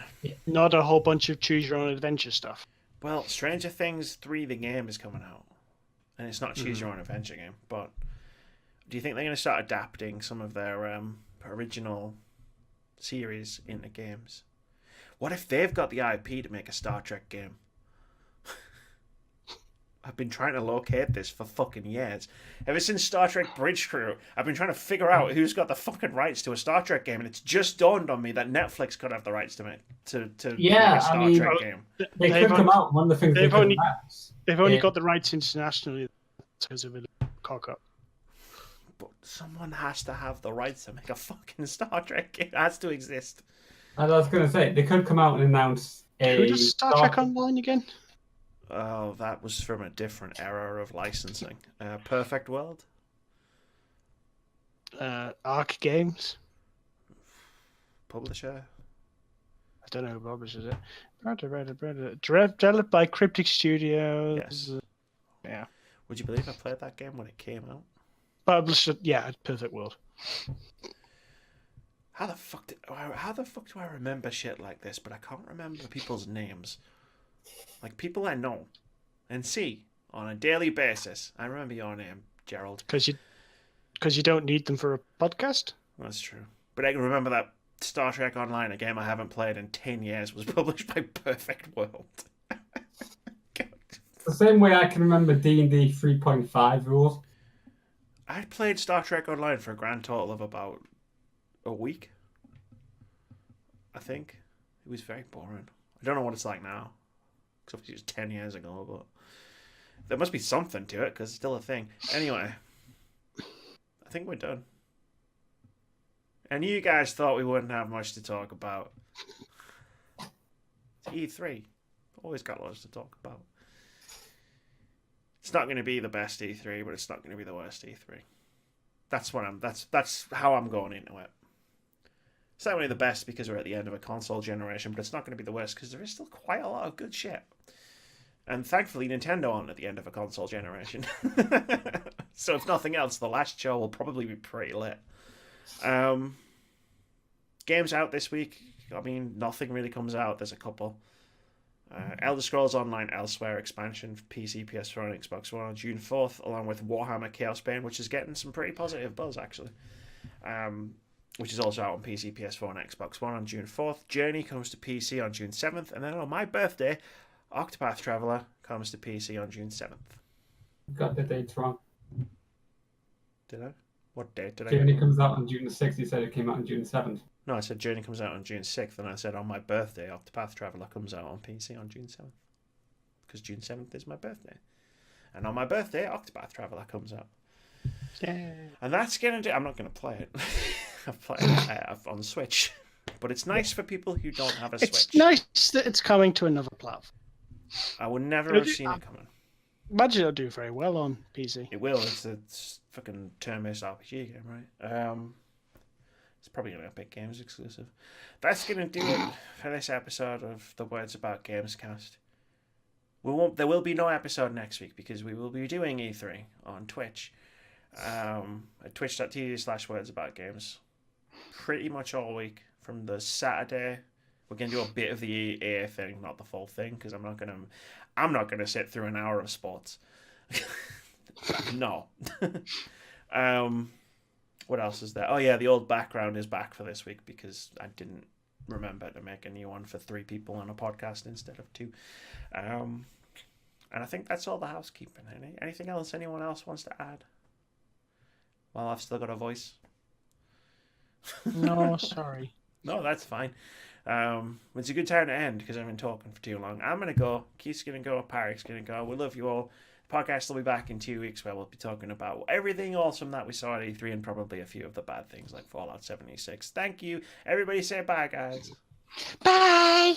not a whole bunch of choose your own adventure stuff. Well, Stranger Things 3, the game, is coming out. And it's not a choose your own adventure game. But do you think they're going to start adapting some of their original series into games? What if they've got the IP to make a Star Trek game? I've been trying to locate this for fucking years. Ever since Star Trek Bridge Crew, I've been trying to figure out who's got the fucking rights to a Star Trek game, and it's just dawned on me that Netflix could have the rights to make a Star Trek game. They could come out. One of the things they've only got the rights internationally because of a cock up. But someone has to have the rights to make a fucking Star Trek game. It has to exist. As I was going to say, they could come out and announce Who does Star Trek Online again? Oh, that was from a different era of licensing. Perfect World? Arc Games? Publisher? I don't know who publishes it. Developed by Cryptic Studios. Yes. Yeah. Would you believe I played that game when it came out? Published, yeah, Perfect World. How the fuck do I remember shit like this, but I can't remember people's names? Like people I know and see on a daily basis. I remember your name, Gerald. Because you don't need them for a podcast? That's true. But I can remember that Star Trek Online, a game I haven't played in 10 years, was published by Perfect World. The same way I can remember D&D 3.5 rules. I played Star Trek Online for a grand total of about a week. I think. It was very boring. I don't know what it's like now. Because obviously it was 10 years ago, but there must be something to it because it's still a thing. Anyway, I think we're done. And you guys thought we wouldn't have much to talk about. It's E3. Always got lots to talk about. It's not going to be the best E3, but it's not going to be the worst E3. That's how I'm going into it. It's not only the best because we're at the end of a console generation, but it's not going to be the worst because there is still quite a lot of good shit. And thankfully, Nintendo aren't at the end of a console generation. So if nothing else, the last show will probably be pretty lit. Games out this week. I mean, nothing really comes out. There's a couple. Elder Scrolls Online Elsewhere expansion for PC, PS4, and Xbox One on June 4th, along with Warhammer Chaos Bane, which is getting some pretty positive buzz, actually. Which is also out on PC, PS4, and Xbox One on June 4th. Journey comes to PC on June 7th, and then on my birthday, Octopath Traveler comes to PC on June 7th. Got the dates wrong. Did I? What date did I Journey get? comes out on June the 6th. You said it came out on June the 7th. No, I said Journey comes out on June 6th, and I said on my birthday, Octopath Traveler comes out on PC on June 7th. Because June 7th is my birthday. And on my birthday, Octopath Traveler comes out. Yeah. And that's going to do... I'm not going to play it. I've played it on the Switch. But it's nice for people who don't have a Switch. It's nice that it's coming to another platform. I would never have seen it coming. Imagine it'll do very well on PC. It will. It's a fucking turn-based RPG game, right? It's probably going to be Epic Games exclusive. That's going to do it for this episode of the Words About Gamescast. There will be no episode next week because we will be doing E3 on Twitch. At twitch.tv/wordsaboutgames. Pretty much all week from the Saturday. We're going to do a bit of the EA thing, not the full thing, because I'm not going to sit through an hour of sports. No. What else is there? Oh yeah, the old background is back for this week because I didn't remember to make a new one for 3 people on a podcast instead of 2. And I think that's all the housekeeping. Anything else anyone else wants to add? Well, I've still got a voice. No, sorry. No, that's fine. It's a good time to end because I've been talking for too long. I'm going to go. Keith's going to go. Parek's going to go. We love you all. The podcast will be back in 2 weeks where we'll be talking about everything awesome that we saw at E3 and probably a few of the bad things like Fallout 76. Thank you. Everybody say bye, guys. Bye!